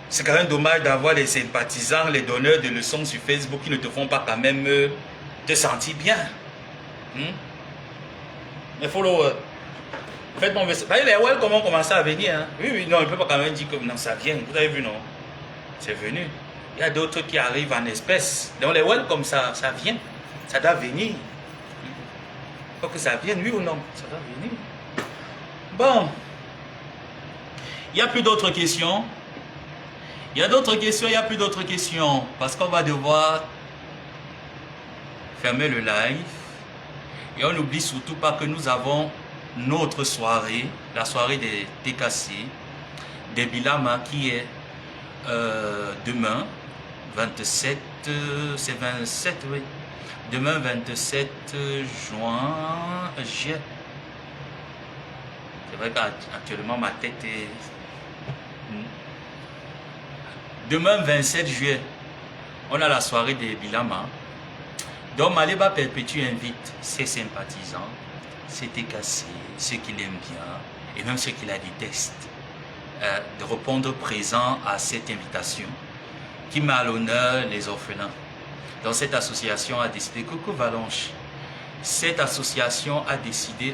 C'est quand même dommage d'avoir les sympathisants, les donneurs de leçons sur Facebook qui ne te font pas quand même te sentir bien. Les followers. Faites-moi un message. Les well comment commencer à venir. Hein? Oui, non, il ne peut pas quand même dire que non, ça vient. Vous avez vu, non? C'est venu. Il y a d'autres qui arrivent en espèces. Donc les well comme ça vient. Ça doit venir. Il faut que ça vienne, oui ou non? Ça doit venir. Bon. Il n'y a plus d'autres questions. Il y a d'autres questions, il n'y a plus d'autres questions. Parce qu'on va devoir fermer le live. Et on n'oublie surtout pas que nous avons notre soirée, la soirée des TKC, des Bilama qui est demain, 27, c'est 27, oui. Demain, 27 juin, juillet. C'est vrai qu'actuellement ma tête est... Demain, 27 juillet, on a la soirée des Bilama. Donc Maléba Perpétue invite ses sympathisants, ses TKC, ceux qui l'aiment bien et même ceux qui la détestent, de répondre présent à cette invitation qui met à l'honneur les orphelins. Donc cette association a décidé, coucou Valonche, cette association a décidé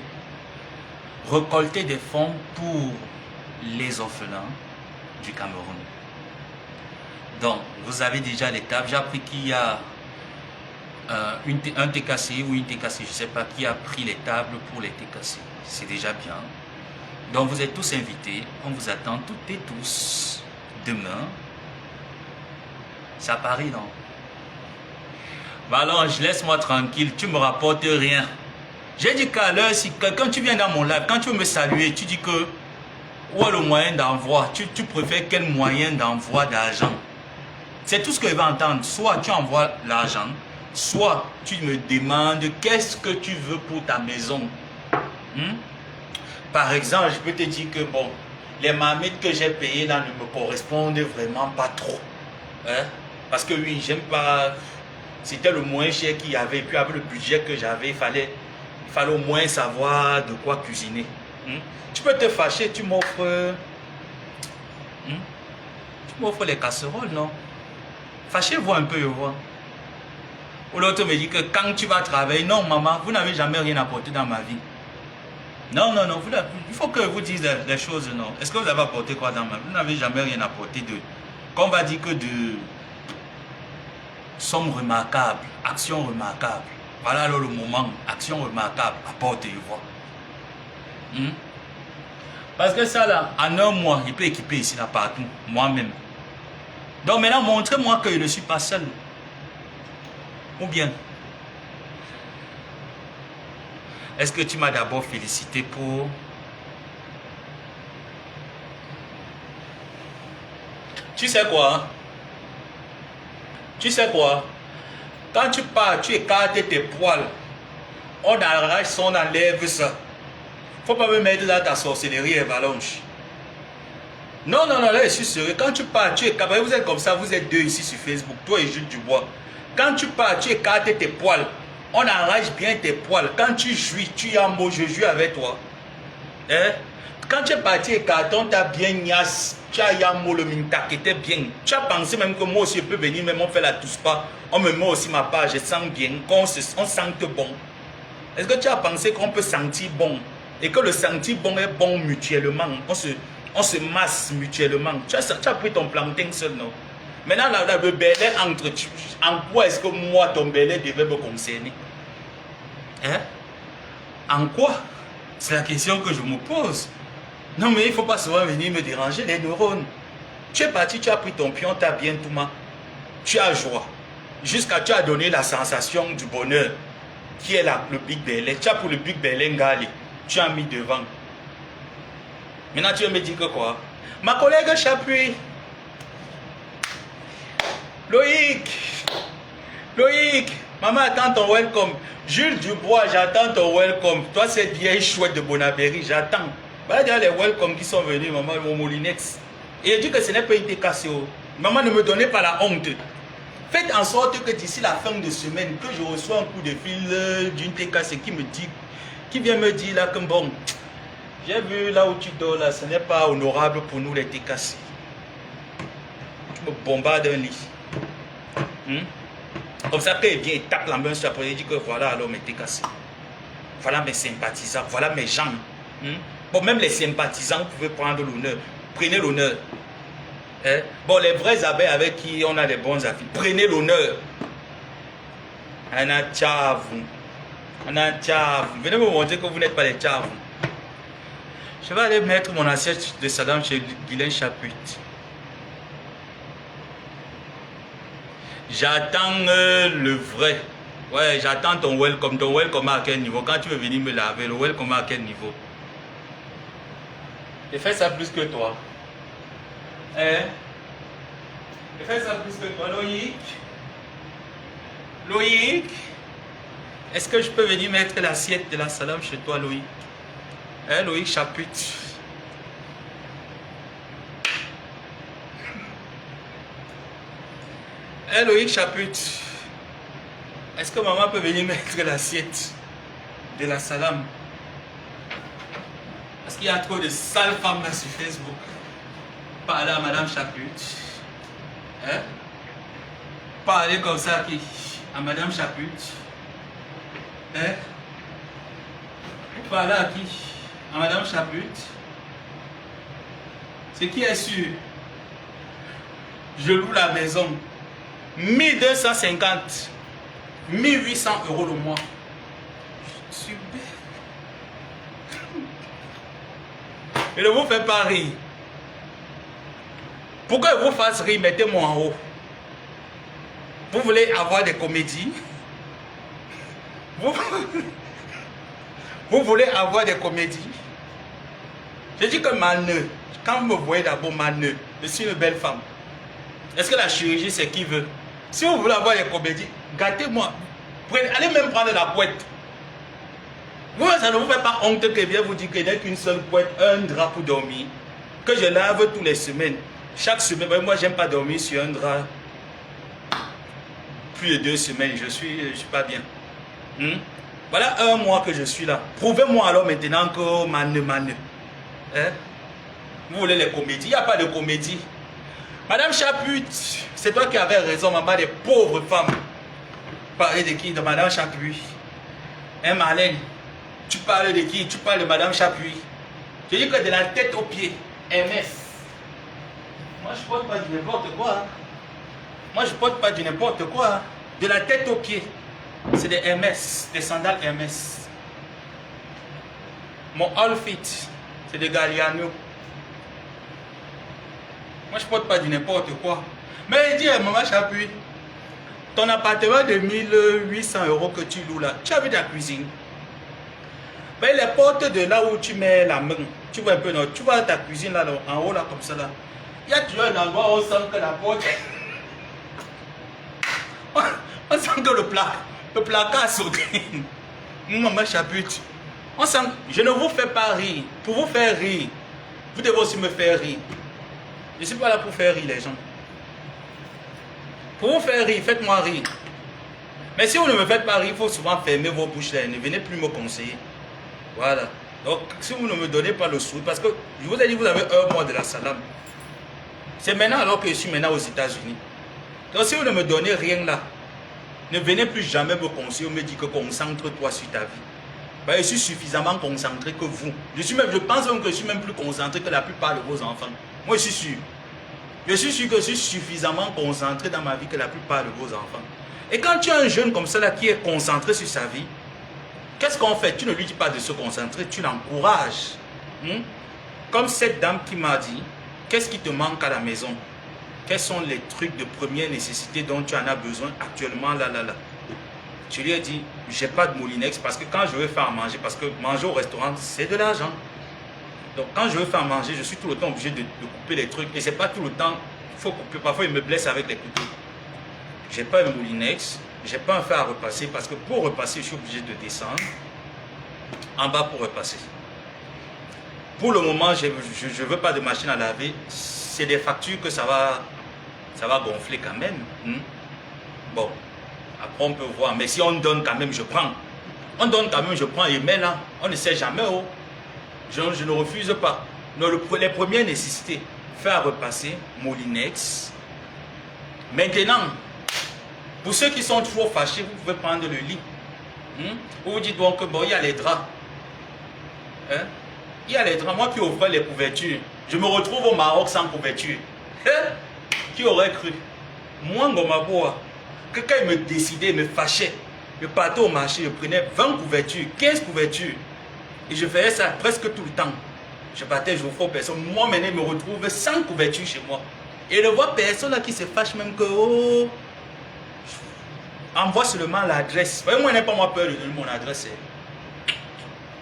de récolter des fonds pour les orphelins du Cameroun. Donc vous avez déjà l'étape, j'ai appris qu'il y a un TKC ou une TKC, je ne sais pas, qui a pris les tables pour les TKC. C'est déjà bien. Donc vous êtes tous invités. On vous attend toutes et tous demain. C'est à Paris, non? Valonge, laisse-moi tranquille. Tu me rapportes rien. J'ai dit qu'à l'heure, si quand tu viens dans mon live, quand tu veux me saluer, tu dis que où est le moyen d'envoi? Tu préfères quel moyen d'envoi d'argent? C'est tout ce que je vais entendre. Soit tu envoies l'argent, soit tu me demandes qu'est-ce que tu veux pour ta maison. Par exemple, je peux te dire que bon, les marmites que j'ai payées là ne me correspondent vraiment pas trop. Parce que oui, j'aime pas. C'était le moins cher qu'il y avait. Et puis avec le budget que j'avais, il fallait au moins savoir de quoi cuisiner. Tu peux te fâcher, tu m'offres. Tu m'offres les casseroles, non? Fâchez-vous un peu, je vois. Ou l'autre me dit que quand tu vas travailler, non maman, vous n'avez jamais rien apporté dans ma vie. Non, non, non, il faut que vous disiez les choses, non. Est-ce que vous avez apporté quoi dans ma vie? Vous n'avez jamais rien apporté de, qu'on va dire que de somme remarquable, action remarquable. Voilà alors le moment, action remarquable, apporte, je vois. Parce que ça là, en un mois, il peut équiper ici là partout, moi-même. Donc maintenant, montrez-moi que je ne suis pas seul. Ou bien, est-ce que tu m'as d'abord félicité pour... Tu sais quoi? Tu sais quoi? Quand tu pars, tu écartes tes poils. On arrache ça, on enlève ça. Faut pas me mettre là ta sorcellerie et Valonche. Non, non, non, là je suis sérieux. Quand tu pars, tu écartes. Vous êtes comme ça, vous êtes deux ici sur Facebook, toi et Jules Dubois. Quand tu pars, tu écartes tes poils. On arrache bien tes poils. Quand tu jouis, tu as un mot, je joue avec toi. Hein? Quand tu es parti et carton, tu as bien niasse. Tu as yammo le minta qui était bien. Tu as pensé même que moi aussi je peux venir, même on fait la tous pas. On me met aussi ma page, je sens bien, on sente bon. Est-ce que tu as pensé qu'on peut sentir bon? Et que le sentir bon est bon mutuellement. On se masse mutuellement. Tu as pris ton plantain seul, non? Maintenant, le belé entre... En quoi est-ce que moi, ton belé devait me concerner? Hein? En quoi? C'est la question que je me pose. Non, mais il ne faut pas souvent venir me déranger les neurones. Tu es parti, tu as pris ton pion, tu as bien tout mal. Tu as joie. Jusqu'à tu as donné la sensation du bonheur, qui est là, le Big Belé. Tu as pour le Big Belé Ngali. Tu as mis devant. Maintenant, tu veux me dire que quoi? Ma collègue Chapuis. Loïc, maman attend ton welcome. Jules Dubois, j'attends ton welcome. Toi, cette vieille chouette de Bonaberry, j'attends. Voilà les welcome qui sont venus, maman, au Molinex. Et il dit que ce n'est pas une TKCO. Maman, ne me donnez pas la honte. Faites en sorte que d'ici la fin de semaine, que je reçois un coup de fil d'une TKC qui vient me dire là que bon, j'ai vu là où tu dors là, ce n'est pas honorable pour nous les TKC. Tu me bombardes un lit. Comme ça, quand il vient, il tape la main sur la poignée, il dit que voilà alors mes TKC. Voilà mes sympathisants, voilà mes gens. Bon, même les sympathisants, vous pouvez prendre l'honneur. Prenez l'honneur. Hein? Bon, les vrais abeilles avec qui on a des bons affaires, prenez l'honneur. Ana tchavu. Venez me montrer que vous n'êtes pas des tchavu. Je vais aller mettre mon assiette de salam chez Guylaine Chapuis. J'attends le vrai. Ouais, j'attends ton welcome. Ton welcome à quel niveau? Quand tu veux venir me laver, le welcome à quel niveau? J'ai fait ça plus que toi. Hein? J'ai fait ça plus que toi, Loïc? Est-ce que je peux venir mettre l'assiette de la salam chez toi, Loïc? Hein, Loïc Chapuis? Hein, Loïc Chapuis? Est-ce que maman peut venir mettre l'assiette de la salam? Parce qu'il y a trop de sales femmes là sur Facebook. Parler à Madame Chapuis. Hein? Parler comme ça à Madame Chapuis. Hein? Parler à qui? À Madame Chapuis. Ce qui est sûr, je loue la maison. 1250, 1800 € le mois. Je suis belle. Et ne vous faites pas rire. Pour que je vous fasse rire, mettez-moi en haut. Vous voulez avoir des comédies? Vous voulez avoir des comédies? Je dis que ma nœud, quand vous me voyez d'abord ma nœud, je suis une belle femme. Est-ce que la chirurgie c'est qui veut? Si vous voulez avoir des comédies, gâtez-moi. Allez même prendre la couette. Vous, ça ne vous fait pas honte que je viens vous dire qu'il n'y a qu'une seule couette, un drap pour dormir, que je lave tous les semaines. Chaque semaine, moi j'aime pas dormir sur un drap. Plus de 2 semaines, je suis pas bien. Voilà 1 mois que je suis là. Prouvez-moi alors maintenant que mane. Hein? Vous voulez les comédies? Il n'y a pas de comédie. Madame Chapuis, c'est toi qui avais raison, maman, des pauvres femmes. Parler de qui? De Madame Chapuis. Hein, Marlène? Tu parles de qui? Tu parles de Madame Chapuis. Je dis que de la tête aux pieds, MS. Moi, je ne porte pas du n'importe quoi. Moi, je ne porte pas du n'importe quoi. De la tête aux pieds. C'est des MS, des sandales MS. Mon outfit, c'est des Galliano. Moi, je ne porte pas du n'importe quoi. Mais dis, maman Chapuis, ton appartement de 1800 € que tu loues là, tu as vu ta cuisine? Ben, les portes de là où tu mets la main, tu vois un peu, non, tu vois ta cuisine là, en haut là, comme ça là. Il y a toujours un endroit où on sent que la porte... on sent que le placard a sauté. Maman Chapuis, on sent... Je ne vous fais pas rire. Pour vous faire rire, vous devez aussi me faire rire. Je ne suis pas là pour faire rire les gens. Pour vous faire rire, faites-moi rire. Mais si vous ne me faites pas rire, il faut souvent fermer vos bouches là. Ne venez plus me conseiller. Voilà. Donc, si vous ne me donnez pas le sourire, parce que je vous ai dit, vous avez un mois de la salam. C'est maintenant alors que je suis maintenant aux États-Unis. Donc, si vous ne me donnez rien là, ne venez plus jamais me conseiller ou me dire que concentre-toi sur ta vie. Ben, je suis suffisamment concentré que vous. Je pense même que je suis même plus concentré que la plupart de vos enfants. Moi, je suis sûr. Je suis sûr que je suis suffisamment concentré dans ma vie que la plupart de vos enfants. Et quand tu as un jeune comme ça là qui est concentré sur sa vie, qu'est-ce qu'on fait? Tu ne lui dis pas de se concentrer, tu l'encourages. Comme cette dame qui m'a dit, qu'est-ce qui te manque à la maison? Quels sont les trucs de première nécessité dont tu en as besoin actuellement là? Je lui ai dit, j'ai pas de moulinex parce que quand je veux faire manger, parce que manger au restaurant, c'est de l'argent. Donc quand je veux faire manger, je suis tout le temps obligé de couper les trucs. Et c'est pas tout le temps, il faut couper. Parfois, il me blesse avec les couteaux. J'ai pas un moulinex, j'ai pas un fer à repasser parce que pour repasser, je suis obligé de descendre en bas pour repasser. Pour le moment, je ne veux pas de machine à laver. C'est des factures que ça va gonfler quand même. Bon, après on peut voir. Mais si on donne quand même, je prends. On donne quand même, je prends et mets là. On ne sait jamais. Oh. Je ne refuse pas. Donc, les premières nécessités, faire repasser, moulinex. Maintenant, pour ceux qui sont trop fâchés, vous pouvez prendre le lit. Vous vous dites donc que bon, il y a les draps. Il y a les draps. Moi qui offrais les couvertures, je me retrouve au Maroc sans couverture. Qui aurait cru? Moi, Ngomaboa, que quand il me décidait, il me fâchait, je partais au marché, je prenais 20 couvertures, 15 couvertures. Et je faisais ça presque tout le temps. Je partais, je offrais aux personnes. Moi, maintenant, je me retrouve sans couverture chez moi. Et je vois personne là qui se fâche même que, oh, envoie seulement l'adresse. Moi, je n'ai pas peur de donner mon adresse.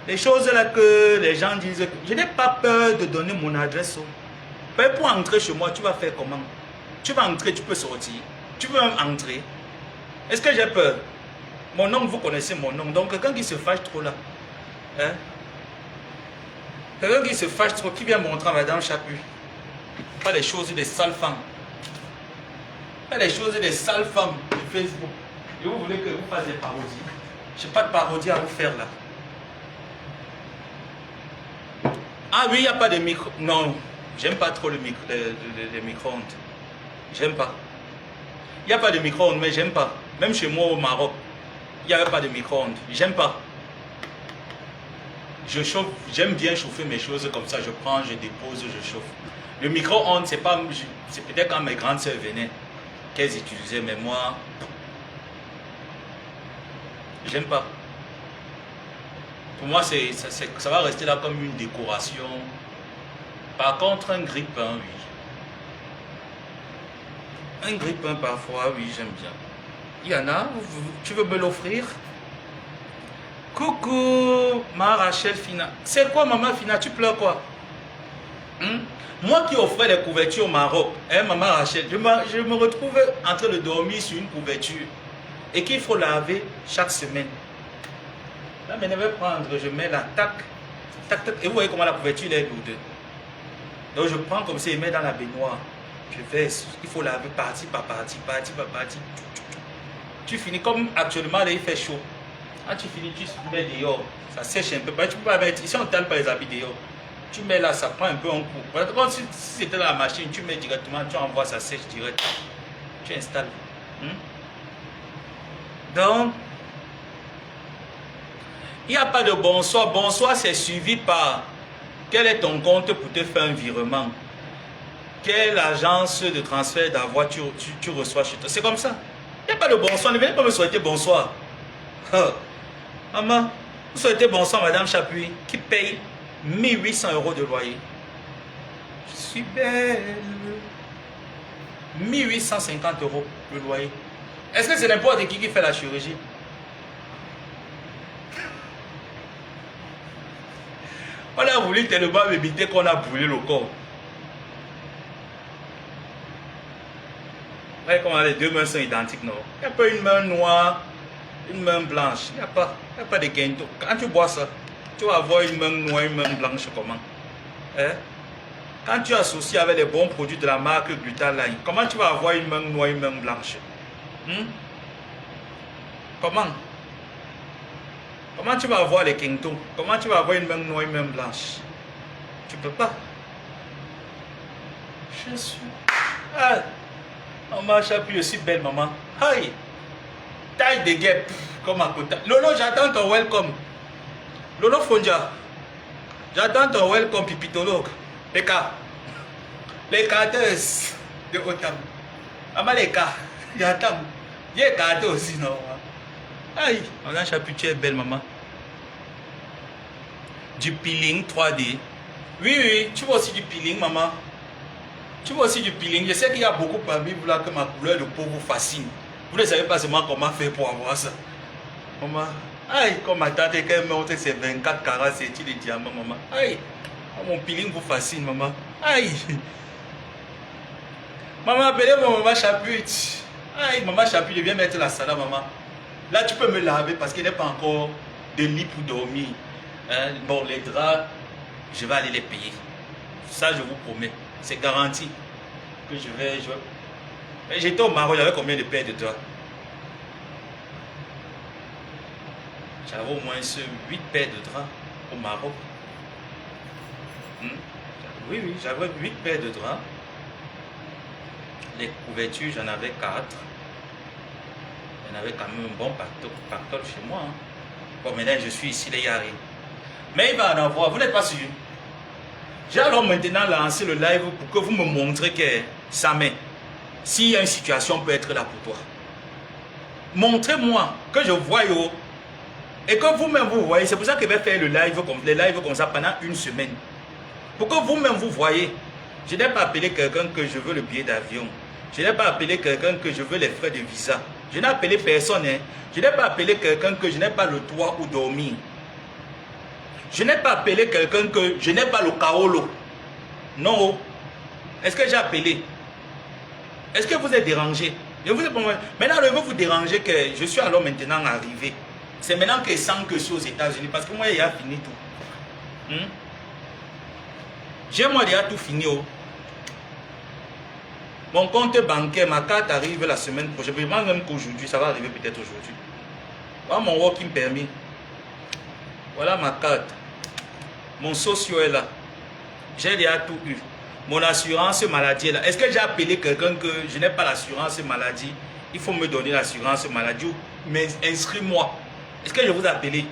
Les choses là que les gens disent, je n'ai pas peur de donner mon adresse. Pour entrer chez moi, tu vas faire comment? Tu vas entrer, tu peux sortir. Tu peux même entrer. Est-ce que j'ai peur? Mon nom, vous connaissez mon nom. Donc, quelqu'un qui se fâche trop là. Quelqu'un qui se fâche trop, qui vient montrer à Madame Chapuis. Pas les choses des sales femmes. Pas les choses des sales femmes de Facebook. Et vous voulez que vous fassiez des parodies. Je n'ai pas de parodie à vous faire là. Ah oui, il n'y a pas de micro. Non, j'aime pas trop les micro-ondes. J'aime pas. Il n'y a pas de micro-ondes, mais j'aime pas. Même chez moi au Maroc, il n'y avait pas de micro-ondes. J'aime pas. Je chauffe, j'aime bien chauffer mes choses comme ça. Je prends, je dépose, je chauffe. Le micro-ondes, c'est pas. C'est peut-être quand mes grandes sœurs venaient qu'elles utilisaient, mais moi, j'aime pas. Pour moi, ça va rester là comme une décoration. Par contre, un grille-pain, oui. Un grille-pain, parfois, oui, j'aime bien. Il y en a, tu veux me l'offrir? Coucou, ma Rachel Fina. C'est quoi, maman Fina? Tu pleures quoi? Moi qui offrais les couvertures au Maroc, maman Rachel, je me retrouve en train de dormir sur une couverture et qu'il faut laver chaque semaine. Là, je vais prendre, je mets la tac, tac, tac. Et vous voyez comment la couverture est lourde. Donc je prends comme ça et mets dans la baignoire. Je fais, il faut laver partie par partie, partie par partie. Tu finis comme actuellement, là, il fait chaud. Quand tu finis, tu mets dehors. Ça sèche un peu. Tu peux pas mettre, ici on ne telle pas les habits dehors. Tu mets là, ça prend un peu un coup. Comme si c'était dans la machine, tu mets directement, tu envoies, ça sèche direct. Tu installes. Donc, il n'y a pas de bonsoir. Bonsoir, c'est suivi par quel est ton compte pour te faire un virement. Quelle agence de transfert d'avoir tu reçois chez toi. C'est comme ça. Il n'y a pas de bonsoir. Ne venez pas me souhaiter bonsoir. Maman, vous souhaitez bonsoir, Madame Chapuis, qui paye 1800 € de loyer. Je suis belle. 1850 € le loyer. Est-ce que c'est n'importe qui fait la chirurgie? On a voulu tellement m'éviter qu'on a brûlé le corps. Vous voyez comment les deux mains sont identiques, non? Il n'y a pas une main noire, une main blanche. Il n'y a pas de guinto. Quand tu bois ça, tu vas avoir une main noire, une main blanche comment? Quand tu associes avec les bons produits de la marque Glutaline, comment tu vas avoir une main noire, une main blanche? Comment? Comment tu vas avoir les quintons? Comment tu vas avoir une main noire, une main blanche? Tu peux pas. Je suis... Ah! Maman Chapuis, je suis belle, maman. Aïe! Taille de guêpe, comme à côté. Lolo, j'attends ton welcome. Lolo Fonja, j'attends ton welcome, pipitologue. Les cas. Les carteuses de Otam. Maman, les cas. J'attends. Il y a cartes aussi, non? Aïe! Maman Chapuis, tu es belle, maman. Du peeling 3D. Oui, oui, tu vois aussi du peeling, maman. Tu vois aussi du peeling. Je sais qu'il y a beaucoup parmi vous là que ma couleur de peau vous fascine. Vous ne savez pas seulement comment faire pour avoir ça. Maman, aïe, comme ma tante, quand elle me montre ses 24 carats, c'est des diamants, maman. Aïe, mon peeling vous fascine, maman. Aïe. Maman, appelez-moi maman Chapuis. Aïe, maman Chapuis, je viens mettre la salade, maman. Là, tu peux me laver parce qu'il n'est pas encore de lit pour dormir. Hein? Bon, les draps, je vais aller les payer. Ça, je vous promets. C'est garanti que je vais... J'étais au Maroc, j'avais combien de paires de draps? J'avais au moins 8 paires de draps au Maroc. Oui, oui, j'avais 8 paires de draps. Les couvertures, j'en avais 4. J'en avais quand même un bon pactole chez moi. Hein. Bon, maintenant, je suis ici, les Yari. Mais il va en avoir, vous n'êtes pas sûr? J'ai alors maintenant lancé le live pour que vous me montrez que ça met. S'il y a une situation, peut être là pour toi. Montrez-moi que je voie et que vous-même vous voyez. C'est pour ça que je vais faire les lives comme ça pendant une semaine. Pour que vous-même vous voyez. Je n'ai pas appelé quelqu'un que je veux le billet d'avion. Je n'ai pas appelé quelqu'un que je veux les frais de visa. Je n'ai appelé personne. Hein. Je n'ai pas appelé quelqu'un que je n'ai pas le toit où dormir. Je n'ai pas appelé quelqu'un que je n'ai pas le kaolo. Non. Est-ce que j'ai appelé? Est-ce que vous êtes dérangé? Maintenant, je veux vous déranger que je suis alors maintenant arrivé. C'est maintenant que je sens que je suis aux États-Unis. Parce que moi, il a fini tout. J'ai moi déjà tout fini. Oh. Mon compte bancaire, ma carte arrive la semaine prochaine. Je pense même qu'aujourd'hui, ça va arriver peut-être aujourd'hui. Voilà mon working permis. Voilà ma carte. Mon socio est là. J'ai déjà tout eu. Mon assurance maladie est là. Est-ce que j'ai appelé quelqu'un que je n'ai pas l'assurance maladie? Il faut me donner l'assurance maladie. Mais inscris-moi. Est-ce que je vous ai appelé?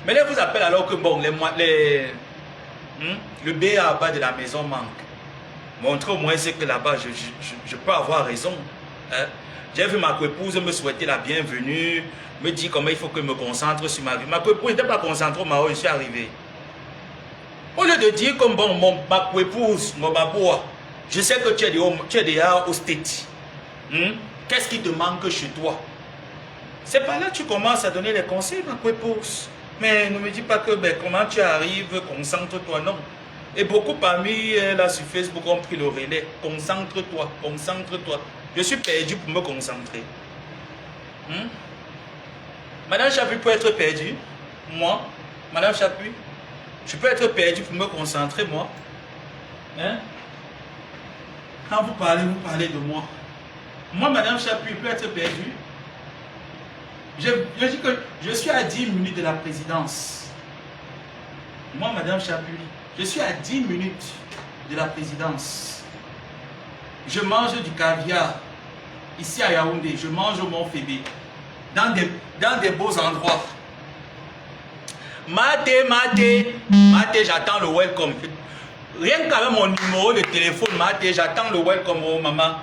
Mais là, vous appelle alors que bon, le BA bas de la maison manque. Montrez au moins ce que là-bas, je peux avoir raison. Hein? J'ai vu ma coépouse me souhaiter la bienvenue, me dire comment il faut que je me concentre sur ma vie. Ma coépouse n'était pas concentrée au Maroc, je suis arrivé. Au lieu de dire comme bon, ma coépouse, mon baboua, je sais que tu es déjà au State. Qu'est-ce qui te manque chez toi? C'est par là que tu commences à donner les conseils, ma coépouse. Mais ne me dis pas que comment tu arrives, concentre-toi, non. Et beaucoup parmi là sur Facebook ont pris le relais. Concentre-toi, concentre-toi. Je suis perdu pour me concentrer. Madame Chapuis peut être perdue. Moi, Madame Chapuis, je peux être perdu pour me concentrer, moi. Hein? Quand vous parlez de moi. Moi, Madame Chapuis, peut être perdue. Je dis que je suis à 10 minutes de la présidence. Moi, Madame Chapuis, je suis à 10 minutes de la présidence. Je mange du caviar. Ici à Yaoundé, je mange au Mont Fébé. Dans des beaux endroits. Maté, j'attends le welcome. Rien qu'avec mon numéro de téléphone, Maté, j'attends le welcome, oh maman.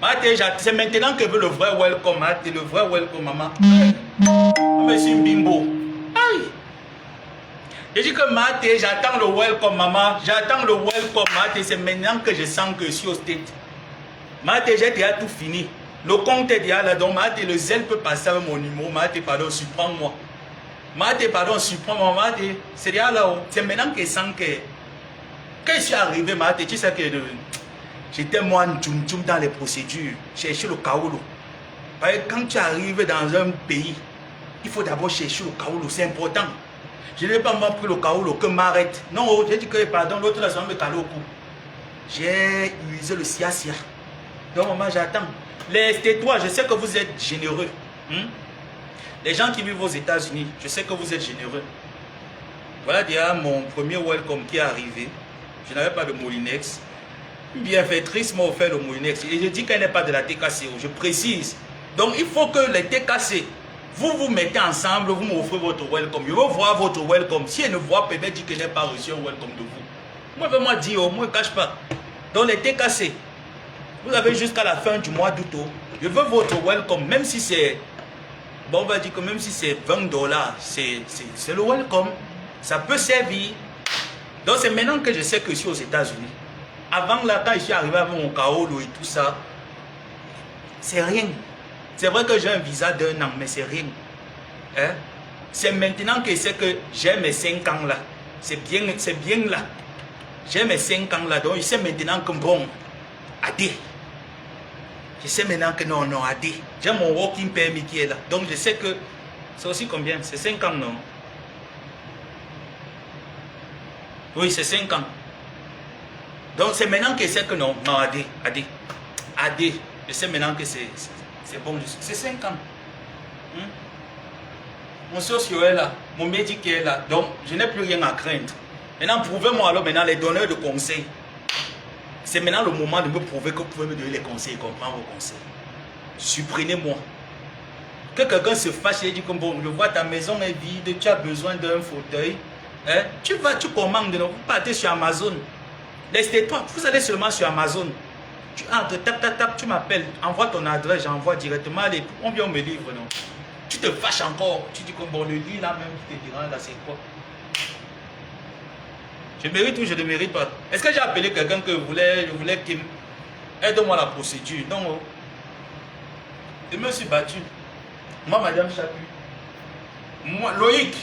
Maté, c'est maintenant que je veux le vrai welcome, Maté, le vrai welcome, maman. Monsieur Bimbo. Aïe. Je dis que Maté, j'attends le welcome, maman. J'attends le welcome, Maté. C'est maintenant que je sens que je suis au State. Maté, j'ai déjà tout fini. Le compte est déjà là. Donc, Maté, le zèle peut passer avec mon numéro. Maté, pardon, surprends-moi. Maté, pardon, surprends-moi. Maté, c'est déjà là. C'est maintenant que je sens que. Quand je suis arrivé, Maté, tu sais que j'étais moi tchoum dans les procédures. Chercher le kaolo. Parce que quand tu arrives dans un pays, il faut d'abord chercher le kaolo. C'est important. Je n'ai pas pris le kaolo que m'arrête. Non, j'ai dit que pardon, l'autre là, ça va me caler au cou. J'ai usé le sia-sia. Donc, maman, j'attends. Laissez-toi, je sais que vous êtes généreux. Les gens qui vivent aux États-Unis, je sais que vous êtes généreux. Voilà déjà mon premier welcome qui est arrivé. Je n'avais pas de Molinex. Une bienfaitrice m'a offert le Molinex. Et je dis qu'elle n'est pas de la TKC. Je précise. Donc il faut que les TKC, vous vous mettez ensemble, vous m'offrez votre welcome. Je veux voir votre welcome. Si elle ne voit pas, elle dit qu'elle n'a pas reçu un welcome de vous. Moi, je vais moi dire, moi, je ne cache pas. Donc les TKC, vous avez jusqu'à la fin du mois d'août. Je veux votre welcome, même si c'est... Bon, on va dire que même si c'est $20, c'est le welcome. Ça peut servir. Donc c'est maintenant que je sais que je suis aux États-Unis. Avant là, quand je suis arrivé avec mon Kaolo et tout ça, c'est rien. C'est vrai que j'ai un visa d'1 an, mais c'est rien. Hein? C'est maintenant que je sais que j'ai mes 5 ans là. C'est bien là. J'ai mes 5 ans là, donc je sais maintenant que bon, adé. Je sais maintenant que non, adé. J'ai mon walking permit qui est là. Donc je sais que c'est aussi combien? C'est 5 ans, non? Oui, c'est 5 ans. Donc c'est maintenant que je sais que non, adé. Je sais maintenant que c'est bon. C'est 5 ans. Mon socio est là, mon médic est là. Donc je n'ai plus rien à craindre. Maintenant, prouvez-moi alors maintenant les donneurs de conseils. C'est maintenant le moment de me prouver que vous pouvez me donner les conseils et comprendre vos conseils. Supprenez-moi. Que quelqu'un se fâche et dit que bon, je vois ta maison est vide, tu as besoin d'un fauteuil. Hein? Tu commandes, vous partez sur Amazon. Laissez-toi, vous allez seulement sur Amazon. Tu entres, tac, tu m'appelles, envoie ton adresse, j'envoie directement, allez, on vient me livre, non? Tu te fâches encore, tu dis que bon, le lit là même qui te dérange là, c'est quoi? Je mérite ou je ne mérite pas? Est-ce que j'ai appelé quelqu'un que je voulais qu'il aide-moi la procédure? Non. Je me suis battu. Moi, madame Chapu. Moi, Loïc,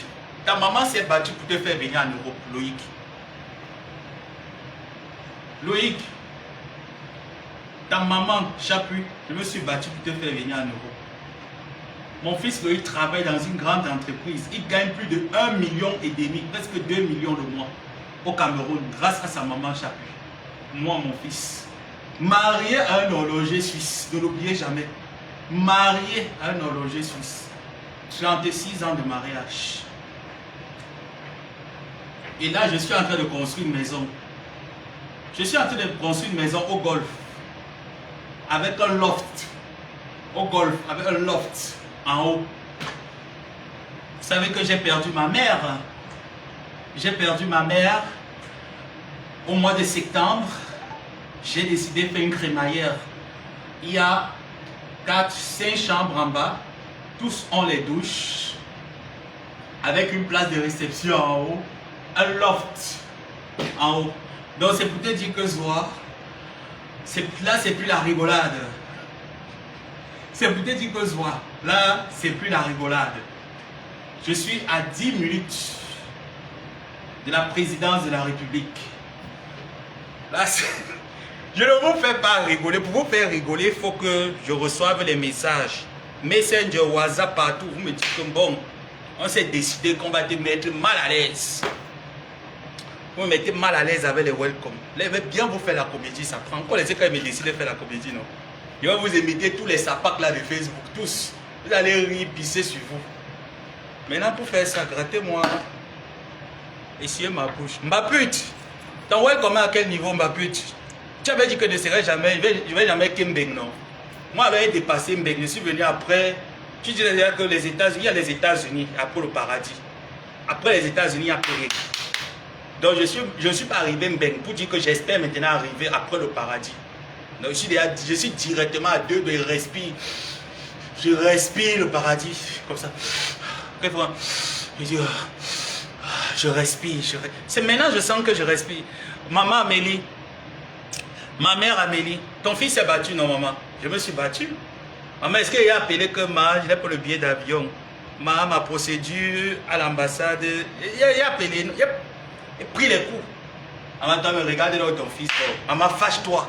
ta maman s'est battue pour te faire venir en Europe, Loïc. Loïc, ta maman Chapu, je me suis battu pour te faire venir en Europe. Mon fils Loïc travaille dans une grande entreprise. Il gagne plus de 1,5 million, presque 2 millions le mois au Cameroun, grâce à sa maman Chapu. Moi, mon fils, marié à un horloger suisse, ne l'oubliez jamais. Marié à un horloger suisse. 36 ans de mariage. Et là, je suis en train de construire une maison. Je suis en train de construire une maison au golf. Avec un loft. Au golf, avec un loft en haut. Vous savez que j'ai perdu ma mère. J'ai perdu ma mère au mois de septembre. J'ai décidé de faire une crémaillère. Il y a 4-5 chambres en bas. Tous ont les douches. Avec une place de réception en haut. Un loft en haut. Donc c'est pour te dire que Zoa, là c'est plus la rigolade. C'est pour te dire que Zoa, là c'est plus la rigolade. Je suis à 10 minutes de la présidence de la République. Là, je ne vous fais pas rigoler. Pour vous faire rigoler, il faut que je reçoive les messages. Messenger, WhatsApp, partout. Vous me dites que bon, on s'est décidé qu'on va te mettre mal à l'aise. Vous me mettez mal à l'aise avec les welcome. Là, je vais bien vous faire la comédie. Ça prend encore les quand ils me décident de faire la comédie, non? Je vais vous imiter tous les sapacs là de Facebook, tous. Vous allez rire, pisser sur vous. Maintenant, pour faire ça, grattez-moi. Essuyez ma bouche. Ma pute! Ton welcome à quel niveau, ma pute? Tu avais dit que je ne serais jamais, je vais jamais Kimbeng, non? Moi, j'avais dépassé Mbeng. Je suis venu après. Tu dis déjà que les États-Unis, il y a les États-Unis après le paradis. Après les États-Unis, il y a plus rien. Donc, je ne suis pas arrivé Mbeng pour dire que j'espère maintenant arriver après le paradis. Donc, je suis directement à 2 de respire. Je respire le paradis, comme ça. Je respire. C'est maintenant que je sens que je respire. Maman Amélie, ma mère Amélie, ton fils s'est battu, non maman? Je me suis battu. Maman, est-ce qu'il a appelé que je n'ai pas le billet d'avion? Ma procédure à l'ambassade, il a appelé, il a pris les coups. Maman, toi, me regarde là ton fils. Maman, fâche-toi.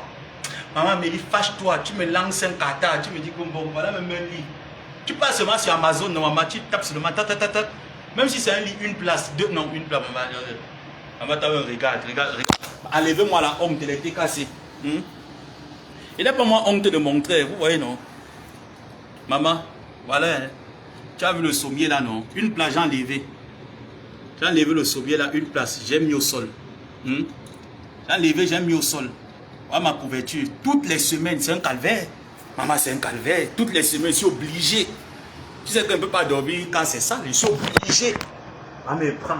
Maman Amélie, fâche-toi. Tu me lances un kata, tu me dis que bon, voilà même un lit. Tu passes seulement sur Amazon, non maman, tu tapes seulement, même si c'est un lit, une place, deux, non, une place, maman. Maman, toi, regarde. Enlevez-moi la honte, elle était cassée. Il n'est pas moi honte de montrer, vous voyez, non? Maman, voilà. Tu as vu le sommier là, non? Une place, j'ai enlevé. J'ai enlevé le sommier là, une place, j'ai mis au sol. J'ai enlevé, j'ai mis au sol. Voilà ma couverture. Toutes les semaines, c'est un calvaire. Maman, c'est un calvaire. Toutes les semaines, je suis obligé. Tu sais qu'on ne peut pas dormir quand c'est ça, je suis obligé. Maman me prend.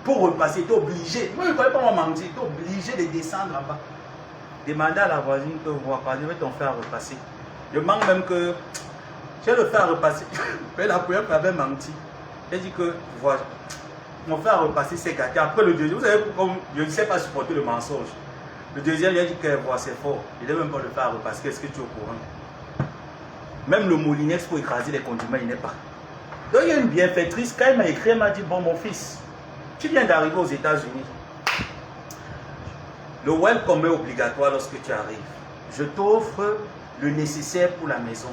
Pour repasser, tu es obligé. Moi, je ne connais pas mon mentir. Tu es obligé de descendre là-bas. Demander à la voisine que voir, je vais t'en faire repasser. Je manque même que. Je vais le faire repasser. Mais la première fois, j'avais menti. J'ai dit que, voilà, mon frère repasser c'est gâté. Après le deuxième, vous savez, comme je ne sais pas supporter le mensonge. Le deuxième, il a dit que voilà, c'est fort. Il ne devait même pas le faire repasser. Qu'est-ce que tu es au courant? Même le moulinex pour écraser les condiments, il n'est pas. Donc il y a une bienfaitrice, quand elle m'a écrit, elle m'a dit, bon mon fils, tu viens d'arriver aux États-Unis. Le welcome est obligatoire lorsque tu arrives. Je t'offre le nécessaire pour la maison.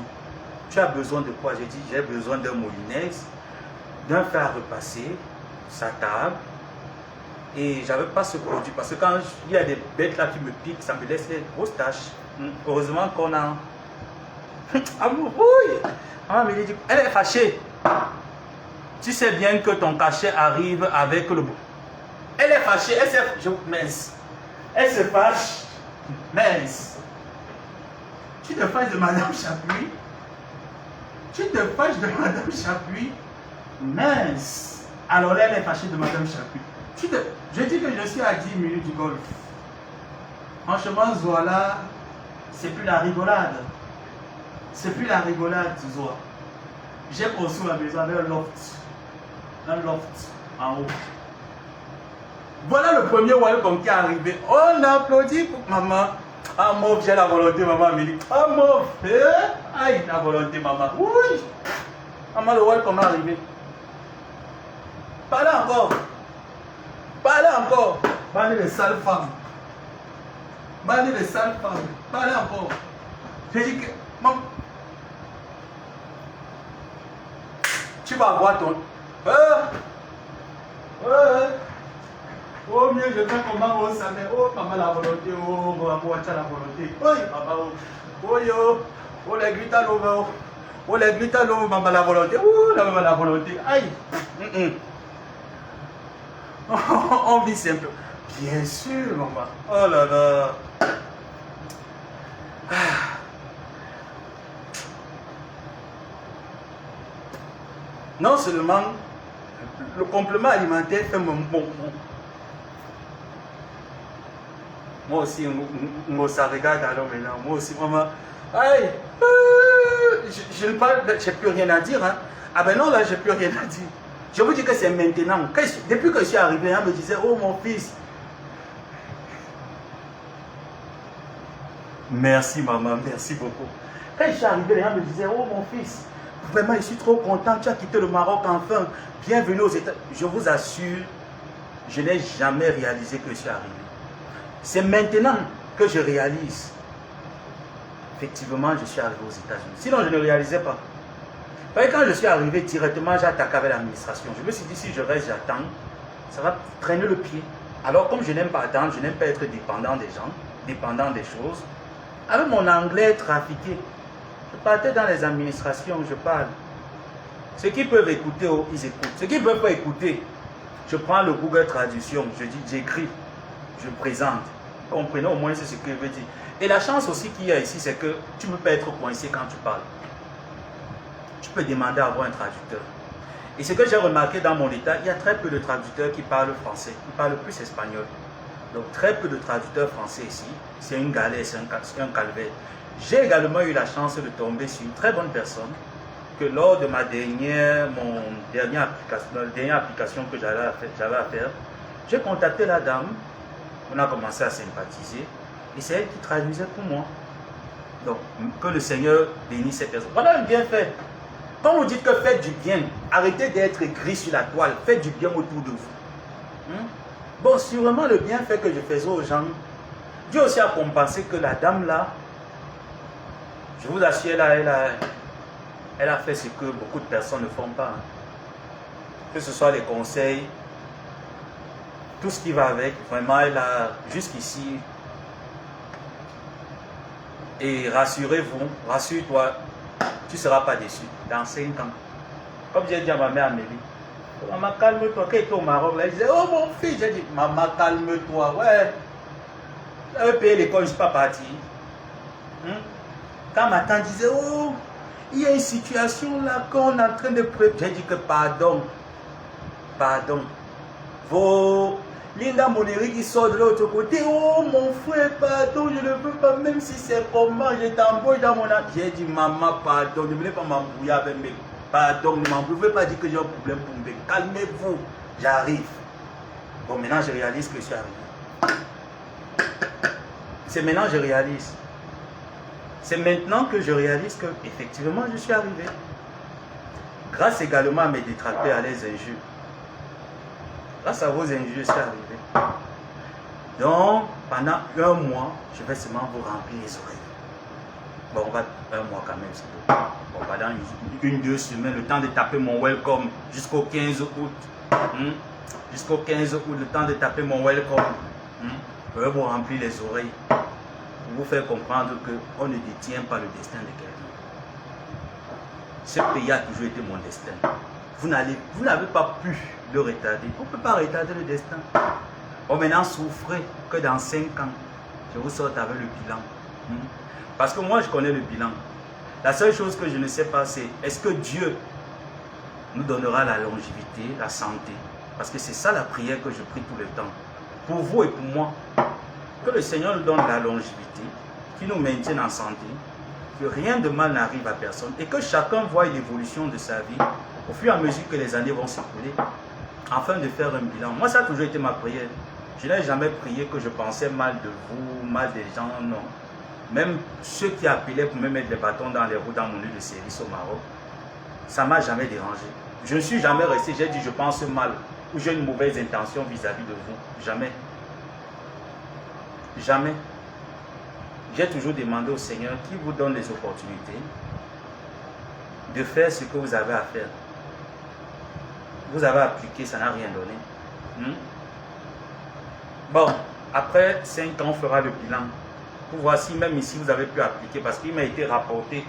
Tu as besoin de quoi? J'ai dit, j'ai besoin d'un moulinex, d'un fer à repasser, sa table. Et j'avais pas ce produit parce que quand il y a des bêtes là qui me piquent, ça me laisse les grosses taches. Heureusement qu'on a... Amour, oui. Elle est fâchée. Tu sais bien que ton cachet arrive avec le... Elle est fâchée, elle s'est... Mince. Elle se fâche. Mince. Tu te fâches de Madame Chapuis. Tu te fâches de Madame Chapuis. Mince. Alors là, elle est fâchée de Madame Chapuis. Je dis que je suis à 10 minutes du golf. Franchement, Zoala, c'est plus la rigolade. C'est plus la rigolade, Zoa. J'ai construit la maison avec un loft. Un loft en haut. Voilà le premier welcome qui est arrivé. On applaudit pour maman. Ah, mauve, j'ai la volonté, maman Amélie. Ah, mauve. Aïe, la volonté, maman. Oui. Maman, le welcome est arrivé. Parlez encore. Parlez encore. Parlez les sales femmes. Parlez les sales femmes. Parlez encore. J'ai dit que... Maman, tu vas avoir ton... Oh mieux, je fais comment on s'amène. Oh maman la volonté. Oh maman tu as la volonté. Oui maman. Oh yo. Oh les glitter l'over. Oh les glitter l'over maman la volonté. Oh la maman la volonté. Aïe. On vit simple. Bien sûr maman. Oh là là. Non seulement le complément alimentaire fait mon bon. Moi aussi, ça regarde alors maintenant. Moi aussi, maman. Aïe, je ne parle, j'ai plus rien à dire. Hein. Ah ben non, là, j'ai plus rien à dire. Je vous dis que c'est maintenant. Depuis que je suis arrivé, elle me disait, oh mon fils. Merci maman, merci beaucoup. Quand je suis arrivé, elle me disait, oh mon fils. Vraiment, je suis trop content, tu as quitté le Maroc enfin. Bienvenue aux États. Je vous assure, je n'ai jamais réalisé que je suis arrivé. C'est maintenant que je réalise. Effectivement, je suis arrivé aux États-Unis. Sinon, je ne réalisais pas. Parce que quand je suis arrivé directement, j'ai attaqué avec l'administration. Je me suis dit, si je reste, j'attends, ça va traîner le pied. Alors, comme je n'aime pas attendre, je n'aime pas être dépendant des gens, dépendant des choses. Avec mon anglais trafiqué, je partais dans les administrations, je parle. Ceux qui peuvent écouter, ils écoutent. Ceux qui ne peuvent pas écouter, je prends le Google Traduction, je dis, j'écris, je présente. Comprenez au moins c'est ce que je veux dire. Et la chance aussi qu'il y a ici, c'est que tu ne peux pas être coincé quand tu parles. Tu peux demander à avoir un traducteur. Et ce que j'ai remarqué dans mon état, il y a très peu de traducteurs qui parlent français. Ils parlent plus espagnol. Donc très peu de traducteurs français ici. C'est une galère, c'est un calvaire. J'ai également eu la chance de tomber sur une très bonne personne que lors de ma dernière application que j'avais à faire, j'ai contacté la dame. On a commencé à sympathiser et c'est elle qui traduisait pour moi. Donc, que le Seigneur bénisse cette personne. Voilà le bienfait. Quand vous dites que faites du bien, arrêtez d'être écrit sur la toile, faites du bien autour de vous. Bon, sûrement le bienfait que je faisais aux gens, Dieu aussi a compensé que la dame là, je vous assure, elle a fait ce que beaucoup de personnes ne font pas. Que ce soit les conseils, tout ce qui va avec, vraiment, elle a jusqu'ici. Et rassurez-vous, rassure-toi, tu ne seras pas déçu. Dans 5 ans. Comme j'ai dit à ma mère Amélie, maman, calme-toi. Quand elle était au Maroc, là, elle disait, oh mon fils, j'ai dit, maman, calme-toi. Ouais. J'avais payé l'école, je ne suis pas parti. Quand ma tante disait, oh, il y a une situation là qu'on est en train de préparer. J'ai dit que pardon. Pardon. Vos Linda Moneri qui sort de l'autre côté. Oh mon frère, pardon, je ne veux pas, même si c'est comment, je t'embauche dans mon âme. J'ai dit, maman, pardon, ne voulez pas m'embrouiller avec mes. Pardon, ne m'embrouillez pas dire que j'ai un problème pour me. Calmez-vous, j'arrive. Bon, maintenant je réalise que je suis arrivé. C'est maintenant que je réalise. C'est maintenant que je réalise que effectivement je suis arrivé. Grâce également à mes détracteurs, à les injures. Grâce à vos injures, je suis arrivé. Donc, pendant 1 mois, je vais seulement vous remplir les oreilles. Bon, on va 1 mois quand même, c'est tout. Bon, pendant 1-2 semaines, le temps de taper mon welcome jusqu'au 15 août. Jusqu'au 15 août, le temps de taper mon welcome. Je vais vous remplir les oreilles. Pour vous faire comprendre qu'on ne détient pas le destin de quelqu'un. Ce pays a toujours été mon destin. Vous n'avez pas pu le retarder. On ne peut pas retarder le destin. Bon, maintenant, souffrez que dans 5 ans, je vous sorte avec le bilan. Parce que moi, je connais le bilan. La seule chose que je ne sais pas, c'est est-ce que Dieu nous donnera la longévité, la santé? Parce que c'est ça la prière que je prie tout le temps. Pour vous et pour moi. Que le Seigneur nous donne la longévité, qu'il nous maintienne en santé, que rien de mal n'arrive à personne et que chacun voie l'évolution de sa vie au fur et à mesure que les années vont s'écouler, afin de faire un bilan. Moi, ça a toujours été ma prière. Je n'ai jamais prié que je pensais mal de vous, mal des gens, non. Même ceux qui appelaient pour me mettre des bâtons dans les roues dans mon lieu de service au Maroc, ça ne m'a jamais dérangé. Je ne suis jamais resté, j'ai dit je pense mal ou j'ai une mauvaise intention vis-à-vis de vous. Jamais. Jamais. J'ai toujours demandé au Seigneur qui vous donne les opportunités de faire ce que vous avez à faire. Vous avez appliqué, ça n'a rien donné. Bon, après 5 ans, on fera le bilan. Pour voir si même ici vous avez pu appliquer, parce qu'il m'a été rapporté,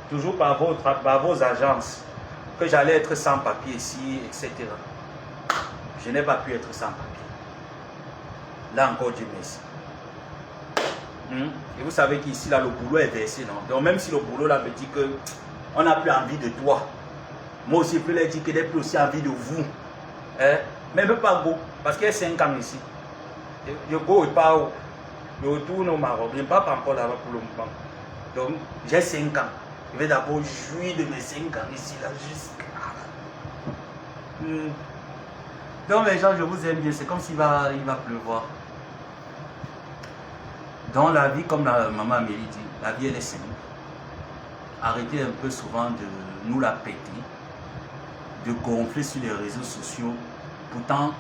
toujours par vos agences, que j'allais être sans papier ici, etc. Je n'ai pas pu être sans papier. Là encore, Dieu merci. Et vous savez qu'ici, là, le boulot est versé, non? Donc, même si le boulot, là, me dit que on n'a plus envie de toi, moi aussi, je peux leur dire que j'ai plus aussi envie de vous. Mais même pas go, parce qu'il y a 5 ans ici. Je go et pas où. Je retourne au Maroc. Je ne pars pas encore là-bas pour le moment. Donc, j'ai 5 ans. Je vais d'abord jouir de mes 5 ans ici, là, jusqu'à. Donc, les gens, je vous aime bien. C'est comme s'il va pleuvoir. Dans la vie, comme la maman Amélie dit, la vie elle est simple. Arrêtez un peu souvent de nous la péter, de gonfler sur les réseaux sociaux. Pourtant,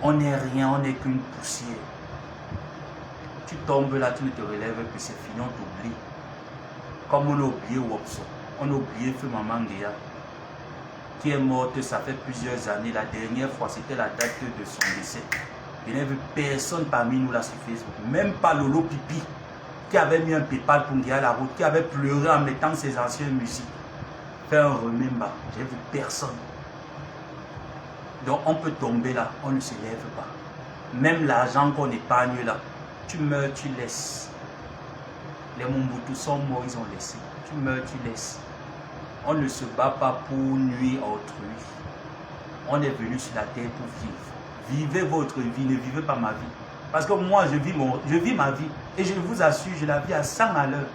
on n'est rien, on n'est qu'une poussière. Tu tombes là, tu ne te relèves que c'est fini, on t'oublie. Comme on a oublié Wopso, on a oublié Feu Maman Ndéa, qui est morte, ça fait plusieurs années. La dernière fois, c'était la date de son décès. Je n'ai vu personne parmi nous là sur Facebook, même pas Lolo Pipi, qui avait mis un PayPal pour guérir la route, qui avait pleuré en mettant ses anciennes musiques. Faire un remember, j'ai vu personne. Donc on peut tomber là, on ne se lève pas. Même l'argent qu'on épargne là, tu meurs, tu laisses. Les Mobutu sont morts, ils ont laissé. Tu meurs, tu laisses. On ne se bat pas pour nuire à autrui. On est venu sur la terre pour vivre. Vivez votre vie, ne vivez pas ma vie. Parce que moi, je vis ma vie. Et je vous assure, je la vis à 100 à l'heure.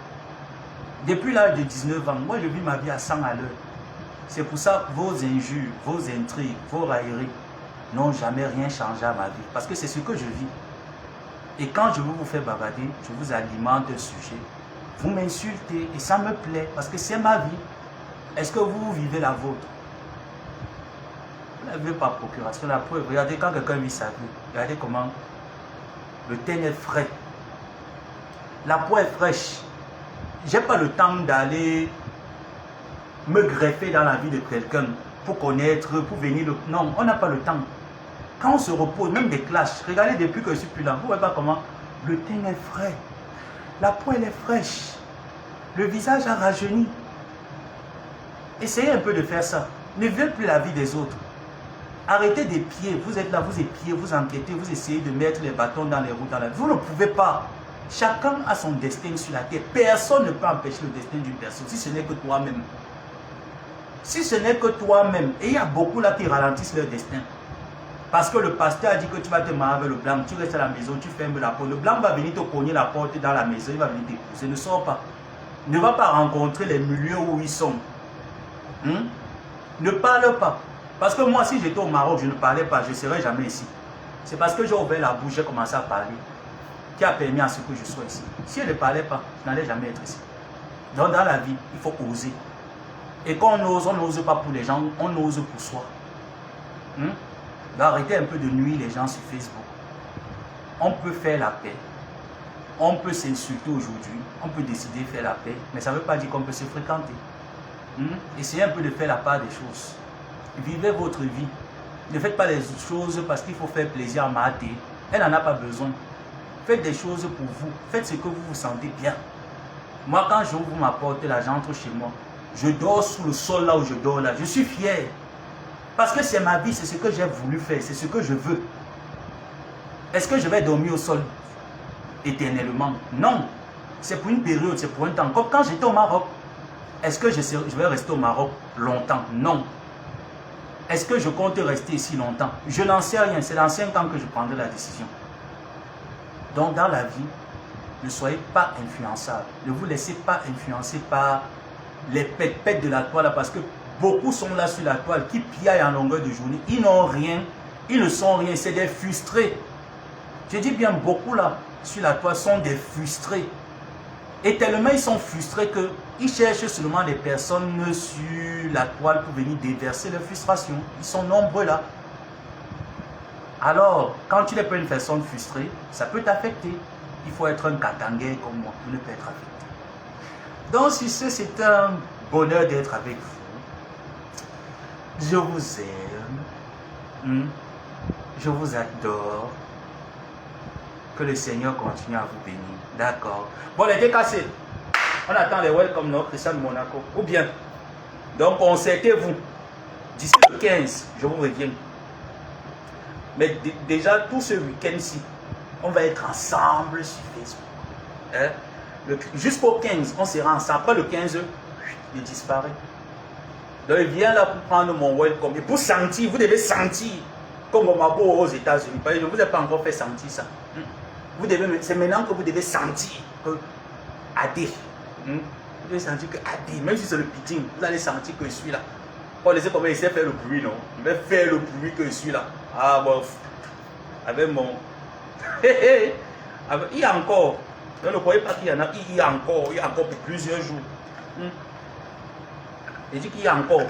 Depuis l'âge de 19 ans, moi, je vis ma vie à 100 à l'heure. C'est pour ça que vos injures, vos intrigues, vos railleries n'ont jamais rien changé à ma vie. Parce que c'est ce que je vis. Et quand je veux vous faire bavarder, je vous alimente un sujet. Vous m'insultez et ça me plaît parce que c'est ma vie. Est-ce que vous vivez la vôtre? Vous n'avez pas procuration. La preuve, regardez quand quelqu'un vit sa vie. Regardez comment le thym est frais. La peau est fraîche. Je n'ai pas le temps d'aller me greffer dans la vie de quelqu'un pour connaître, pour venir. Non, on n'a pas le temps. Quand on se repose, même des clashs, regardez depuis que je suis plus là, vous ne voyez pas comment le thym est frais. La peau elle est fraîche. Le visage a rajeuni. Essayez un peu de faire ça. Ne vivez plus la vie des autres. Arrêtez d'épier. Vous êtes là, vous épiez, vous enquêtez, vous essayez de mettre les bâtons dans les roues dans la vie. Vous ne pouvez pas. Chacun a son destin sur la terre. Personne ne peut empêcher le destin d'une personne si ce n'est que toi-même. Si ce n'est que toi-même. Et il y a beaucoup là qui ralentissent leur destin. Parce que le pasteur a dit que tu vas te marier avec le blanc, tu restes à la maison, tu fermes la porte. Le blanc va venir te cogner la porte dans la maison, il va venir t'épouser. Ne sors pas. Ne va pas rencontrer les milieux où ils sont. Ne parle pas. Parce que moi, si j'étais au Maroc, je ne parlais pas, je ne serais jamais ici. C'est parce que j'ai ouvert la bouche, j'ai commencé à parler, qui a permis à ce que je sois ici. Si je ne parlais pas, je n'allais jamais être ici. Donc dans la vie, il faut oser. Et quand on n'ose pas pour les gens, on ose pour soi. Arrêtez un peu de nuire les gens sur Facebook. On peut faire la paix. On peut s'insulter aujourd'hui. On peut décider de faire la paix. Mais ça ne veut pas dire qu'on peut se fréquenter. Essayez un peu de faire la part des choses. Vivez votre vie. Ne faites pas les choses parce qu'il faut faire plaisir à Maté. Elle n'en a pas besoin. Faites des choses pour vous. Faites ce que vous vous sentez bien. Moi, quand j'ouvre ma porte, là, j'entre chez moi. Je dors sous le sol là où je dors là. Je suis fier. Parce que c'est ma vie, c'est ce que j'ai voulu faire, c'est ce que je veux. Est-ce que je vais dormir au sol éternellement? Non. C'est pour une période, c'est pour un temps. Comme quand j'étais au Maroc, est-ce que je vais rester au Maroc longtemps? Non. Est-ce que je compte rester ici longtemps? Je n'en sais rien. C'est dans 5 ans que je prendrai la décision. Donc dans la vie, ne soyez pas influençable. Ne vous laissez pas influencer par les pètes de la toile parce que beaucoup sont là sur la toile qui piaillent en longueur de journée. Ils n'ont rien. Ils ne sont rien. C'est des frustrés. Je dis bien beaucoup là sur la toile sont des frustrés. Et tellement ils sont frustrés qu'ils cherchent seulement des personnes sur la toile pour venir déverser leurs frustrations. Ils sont nombreux là. Alors, quand tu n'es pas une personne frustrée, ça peut t'affecter. Il faut être un katangais comme moi pour ne pas être affecté. Donc, si c'est un bonheur d'être avec vous. Je vous aime. Je vous adore. Que le Seigneur continue à vous bénir. D'accord. Bon, les décassés. On attend les welcome no Christian de Monaco. Ou bien. Donc, concertez-vous. D'ici le 15, je vous reviens. Mais déjà, tout ce week-end-ci, on va être ensemble sur Facebook. Jusqu'au 15, on sera ensemble. Après le 15, il disparaît. Donc, il vient là pour prendre mon welcome. Et pour sentir, vous devez sentir. Comme au Mabo aux États-Unis. Je ne vous ai pas encore fait sentir ça. C'est maintenant que vous devez sentir que Adé. Vous devez sentir que Adé, même si c'est le pitching, vous allez sentir que je suis là. On laissez comment il sait faire le bruit, non? Il va faire le bruit que je suis là. Ah bon. Avec mon. Il y a encore. Ne croyez pas qu'il y en a. Il y a encore pour plusieurs jours. Il dit qu'il y a encore.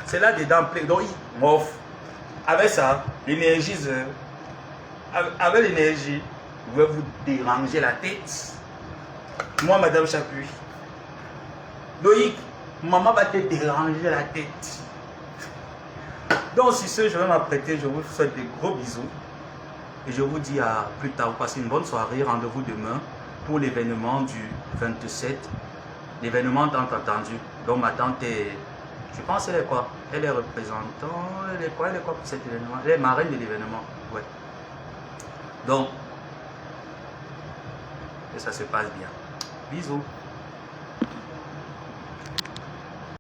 C'est là dedans plein. Donc il m'offre. Avec ça, l'énergie. Avec l'énergie, vous pouvez vous déranger la tête. Moi, Madame Chapuis. Loïc, maman va te déranger la tête. Donc, sur ce, je vais m'apprêter. Je vous souhaite des gros bisous. Et je vous dis à plus tard. Passez une bonne soirée. Rendez-vous demain pour l'événement du 27. L'événement tant attendu. Donc, ma tante est. Je pense qu'elle est quoi? Elle est représentante. Elle est quoi pour cet événement? Elle est marraine de l'événement. Ouais. Donc, que ça se passe bien. Bisous.